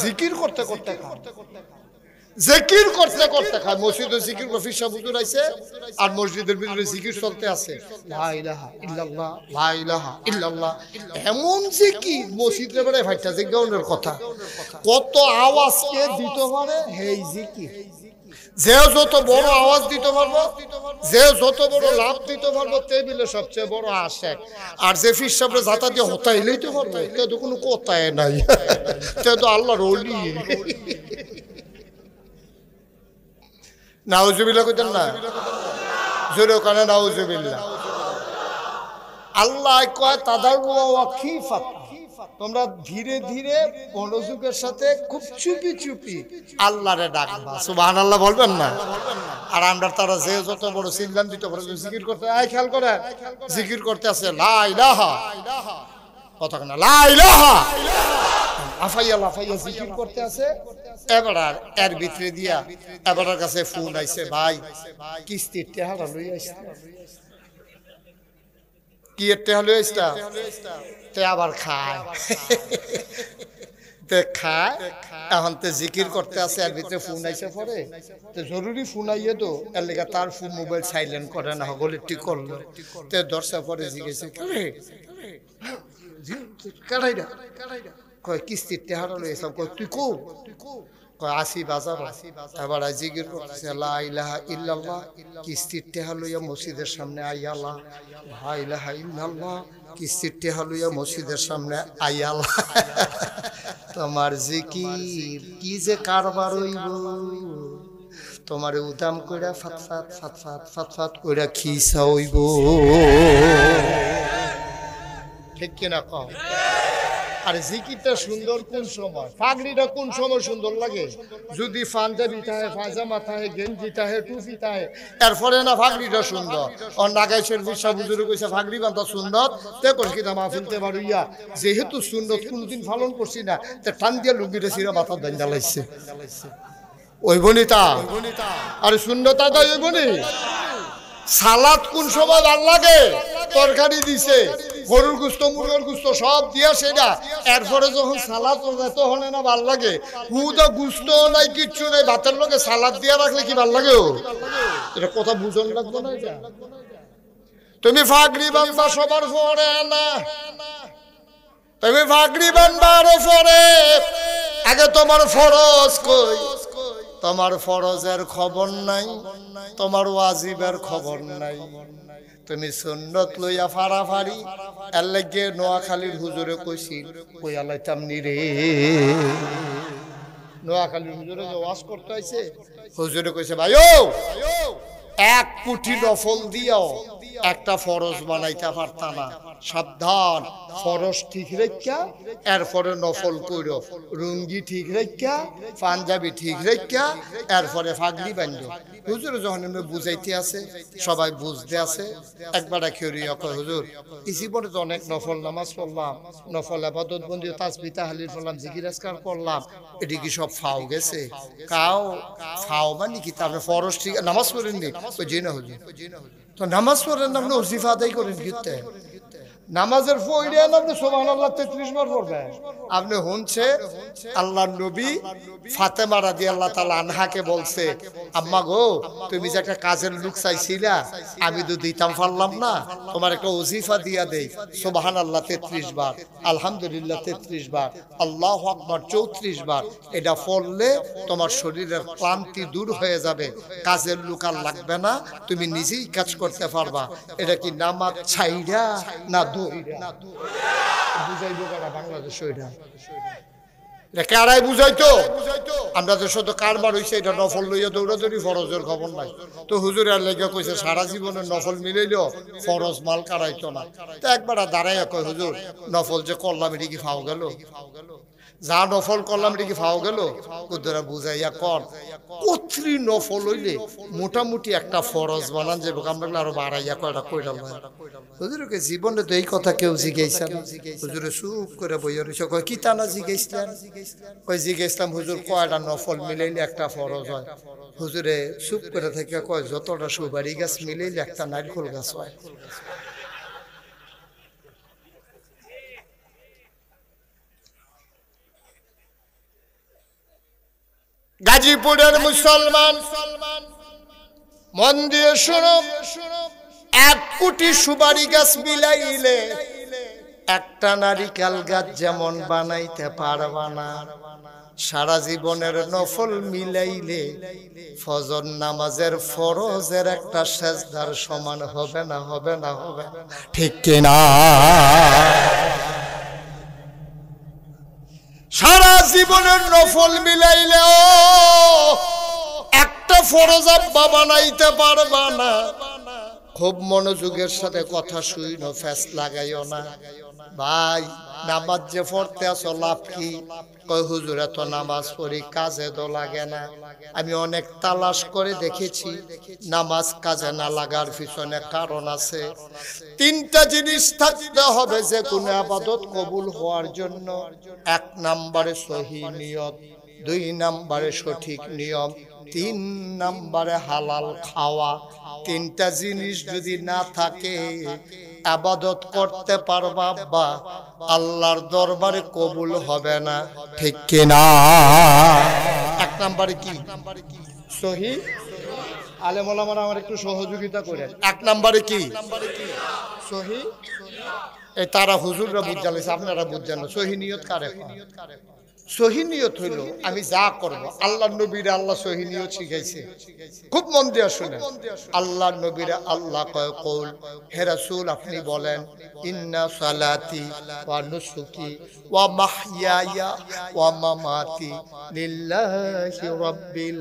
জিকির করতে করতে খায়, জিকির করতে করতে খায়। মসজিদে জিকির ফিসা হুজুর আইছে আর মসজিদের ভিতরে জিকির চলতে আছে, লা ইলাহা ইল্লাল্লাহ লা ইলাহা ইল্লাল্লাহ। এমন জিকির মসজিদের বেড়ে ভাইটা জিজ্ঞাসনের কথা কত আওয়াজকে দিতে পারে এই জিকির। যে যত বড় আওয়াজ দিতে পারবো, যে যত বড় লাভ দিতে পারবো, টেবিলে সবচেয়ে বড় আশেক। আর যে ফির সাহেবের জাতা দিয়ে হতাই লইতে পারবো, তে তো কোনো কথাই নাই, তে তো আল্লাহর ওলি। নাউজুবিল্লাহ কইতেন না? জোরে ওখানে নাউজুবিল্লাহ। আল্লাহ কয় তাদাররুআ ওয়া খিফাত, তোমরা ধীরে ধীরে মনোযোগের সাথে খুব চুপি চুপি আল্লাহরে ডাকবা। সুবহানাল্লাহ বলবেন না? আর আমরা তারা যে যত বড় সিলগান দিতে পারে জিকির করতে, আয় খেয়াল করে জিকির করতে আছে লা ইলাহা, কথা না লা ইলাহা, আফাইয়া লাফাইয়া জিকির করতে আছে। এবার এর ভিতরে দিয়া এবার কাছে ফোন আইছে, ভাই কিস্তির টেহারা লই আইছে। কি এর টেহা লই আইছটা? তে আবার খায়, তে খায়। এখন তে জিকির করতে আছে, এর ভিতরে ফোন আইছে পরে তো জরুরি ফোন আইয়ে তো এর লেগে তার ফোন মোবাইল সাইলেন্ট করে না, হগলে ঠিক করলো। তে দর্শা পরে জিজ্ঞেসে কাটাইরা কয় কিস্তির টেহারা লই আইছাম। কয় তুই কো? কয় আসি বাজার। এবার জিকির করতেছে লা ইলাহা ইল্লাল্লাহ, কিস্তির টেহা লইয়া মসজিদের সামনে আইয়ালা, লা ইলাহা ইল্লাল্লাহ, কিস্তির টেহা লইয়া মসজিদের সামনে আইয়ালা। তোমার জিকির কি যে কারবার হইব, তোমারে উদাম কইরা ফাতফাত ফাতফাত ফাতফাত কইরা খিসা হইব। ঠিক কিনা কও? আর জিকিরটা সুন্দর কোন সময়? পাগড়িটা কোন সময় সুন্দর লাগে? যদি পাঞ্জাবি থাকে, পায়জামা থাকে, গেঞ্জি থাকে, টুপি থাকে, এরপরে না পাগড়িটা সুন্দর। আর নাগাইছেন বিশ্বাস বুঝুরে কইছে পাগড়ি বাঁধা সুন্দর, তে কোন কিনা মাহফিলতে পারুইয়া যেহেতু সুন্দর কোনদিন পালন করছি না, তে টান দিয়া লুঙ্গিটা সিরা মাথার দান জ্বালাইছে। ওই বনিতা আর শূন্যতা তো ওই বনি। সালাদ কোন সময় ভাল লাগে? তরকারি দিছে, গরুর গুস্ত, মুরগির গুস্ত সব দিয়া সেটা, এরপরে যখন সালাদ তখন না ভাল লাগে। হুদা গুস্ত নাই, কিচ্ছু নাই, ভাতের লোকে সালাদ দিয়া রাখলে কি ভাল লাগে? এটা কথা বুঝন লাগবে না? এটা তুমি ফাগড়ি বানবা সবার পরে না, তুমি ফাগড়ি বানবা আরো পরে। আগে তোমার ফরজ কই? তোমার ফরজের খবর নাই, তোমার ওয়াজিবের খবর নাই। তুমি সুন্নত লইয়া ফাড়াফাড়ি। এর লাগে নোয়াখালীর হুজুরে কইছি কইয়া লাইতাম নি রে। নোয়াখালীর হুজুরে যে ওয়াজ করতে আইছে, হুজুরে কইছে ভাই ও 1 কোটি নফল দিয়াও একটা ফরজ বানাইতে পারতা না। সাবধান, ফরজ ঠিক রেখা এরপরে নফল কইরো, রুঙ্গি ঠিক রেখা, পাঞ্জাবি ঠিক রেখা এরপরে ফাগড়ি বান্ধো। হুজুর যখন বুঝাইতে আছে, সবাই বুঝতে আছে। একবার খেয়ে কয় হুজুর এই জীবনে তো অনেক নফল নামাজ পড়লাম, নফল আবাদত বন্দি, তাসবিহ তাহলিল পড়লাম, জিকির আজকার করলাম, এটি কি সব ফাও গেছে? কাও ফাও মানে কি? তারপরে ফরজ ঠিক নামাজ পড়েননি? ওই জি না হুজুর, তো নামাজ পড়েন না, আপনি ওজিফা আদায় করেন কিতে? নামাজের পড়ে আপনি সুবহানাল্লাহ 33 বার পড়বেন। আপনি শুনছে আল্লাহর নবী ফাতেমা রাদিয়াল্লাহু তাআলা আনহাকে বলছে, আম্মা গো তুমি যে একটা কাজের লোক চাইছিলা আমি তো দিতাম পারলাম না, তোমার একটা ওজিফা দিয়া দেই। সুবহানাল্লাহ 33 বার, আলহামদুলিল্লাহ 33 বার, আল্লাহু আকবার 34 বার। এটা পড়লে তোমার শরীরের ক্লান্তি দূর হয়ে যাবে, কাজের লোক আর লাগবে না, তুমি নিজেই কাজ করতে পারবা। এটা কি নামাজ ছাইরা না দইরা? বুঝাইবো কারা বাংলাদেশ? এটা কারাই বুঝাইতো? আমরা তো শুধু কারবার হইছে এটা নফল লইয়া দৌড়াদৌড়ি, ফরজের খবর নাই। তো হুজুর আর লেগে কইছে সারা জীবনে নফল মিলাইলো ফরজ মাল কারাইতো না। তো একবার দাঁড়াইয়া কয় হুজুর নফল যে করলাম এটা কি ফাও গেল? যা নফল করলাম এটা কি ফাও গেল? কুদরা বুঝাইয়া কর কতরি নফল হইলে মোটামুটি একটা ফরজ বানান যাবে, আমরা আরো বাড়াইয়া কয়টা কইরাল। হুজুরকে জীবনে তো এই কথা কেউ জিজ্ঞাসা না। হুজুরে চুপ করে বইয়া রইছে, কয় কি তা না জিজ্ঞাসলেন? কয় জিজ্ঞাসলাম হুজুর কয়টা নফল মিলাইলে একটা ফরজ হয়? হুজুরে চুপ করে থেকে কয় যতটা সুপারি গাছ মিলাইলে একটা নারকেল গাছ হয়। গাজীপুরের মুসলমান মন দিয়ে শুনো, 1 কোটি সুপারি গাছ মিলাইলে একটা নারিকেল গাছ যেমন বানাইতে পারবা না, সারা জীবনের নফল মিলাইলে ফজর নামাজের ফরজের একটা সেজদার সমান হবে না, হবে না, হবে না, ঠিক কিনা? সারা জীবনের নফল মিলাইলেও একটা ফরজ আব্বা বানাইতে পারবা না। খুব মনোযোগের সাথে কথা শুইনো, ফ্যাস লাগাইও না। ভাই নামাজ যে পড়তে আসো লাভ কি? কয় হুজুর এত নামাজ পড়ি কাজে তো লাগে না। আমি অনেক তালাশ করে দেখেছি নামাজ কাজে না লাগার পিছনে কারণ আছে। 3টা জিনিস থাকতে হবে যে কোনো ইবাদত কবুল হওয়ার জন্য। 1 নম্বরে সহি নিয়ত, 2 নম্বরে সঠিক নিয়ম, 3 নম্বরে হালাল খাওয়া। 3টা জিনিস যদি না থাকে ইবাদত করতে পারবা বা আল্লাহর দরবারে কবুল হবে না, ঠিক কি না? 1 নম্বরে কি? সহি। আলেম ওলামারা আমার একটু সহযোগিতা করে। 1 নম্বরে কি? সহি। এই তারা হুজুররা বুঝালেছে, আপনারা বুঝছেন না। সহি নিয়ত কারে? সহি নিয়ত হইল আমি যা করব আল্লাহর নবীরে আল্লাহ সহি নিয়ত শিখাইছে। খুব মন দিয়ে শুনেন। আল্লাহর নবীরে আল্লাহ কয় কওল, হে রাসূল আপনি বলেন ইন্না সালাতি ওয়া নুসুকি ওয়া মাহইয়ায়া ওয়া মামাতি লিল্লাহি রাব্বিল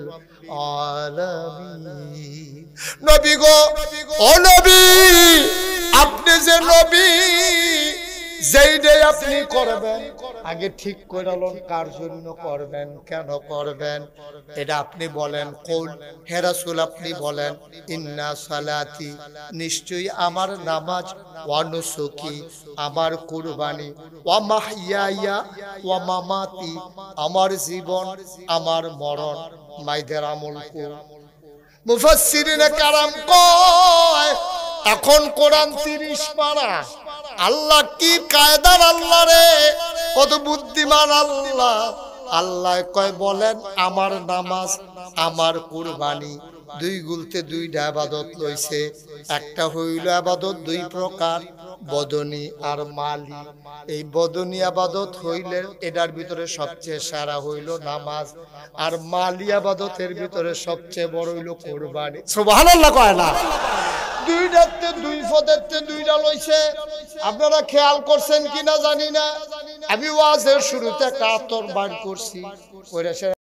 আলামিন। নবী গো, ও নবী, আপনি যে নবী, যেইটাই আপনি করবেন আগে ঠিক করে লন কার জন্য করবেন, কেন করবেন, এটা আপনি বলেন। কওল, হে রাসূল আপনি বলেন ইন্না সালাতি, নিশ্চয়ই আমার নামাজ, ওয়া নুসুকি আমার কুরবানি, ওয়া মাহইয়ায়া ওয়া মামাতি আমার জীবন আমার মরণ, মাইদের আমল কর। মুফাসসিরিনে কারাম কয় এখন কোরআন 30 পারা। আল্লাহ কি কায়দার আল্লাহ রে, কত বুদ্ধিমান আল্লাহ। আল্লাহ কয় বলেন আমার নামাজ আমার কুরবানি, 2 গুলতে 2টা ইবাদত লইছে। একটা হইল ইবাদত 2 প্রকার, বদনী আর মালি। এই বদনী ইবাদত হইলে এটার ভিতরে সবচেয়ে সেরা হইল নামাজ, আর মালি ইবাদতের ভিতরে সবচেয়ে বড় হইল কুরবানি। সুবহানাল্লাহ কয় না? 2টাতে 2 পদেতে 2টা লইছে। আপনারা খেয়াল করছেন কিনা জানি না, আমি ওয়াজের শুরুতে একটা আতর বার করছি।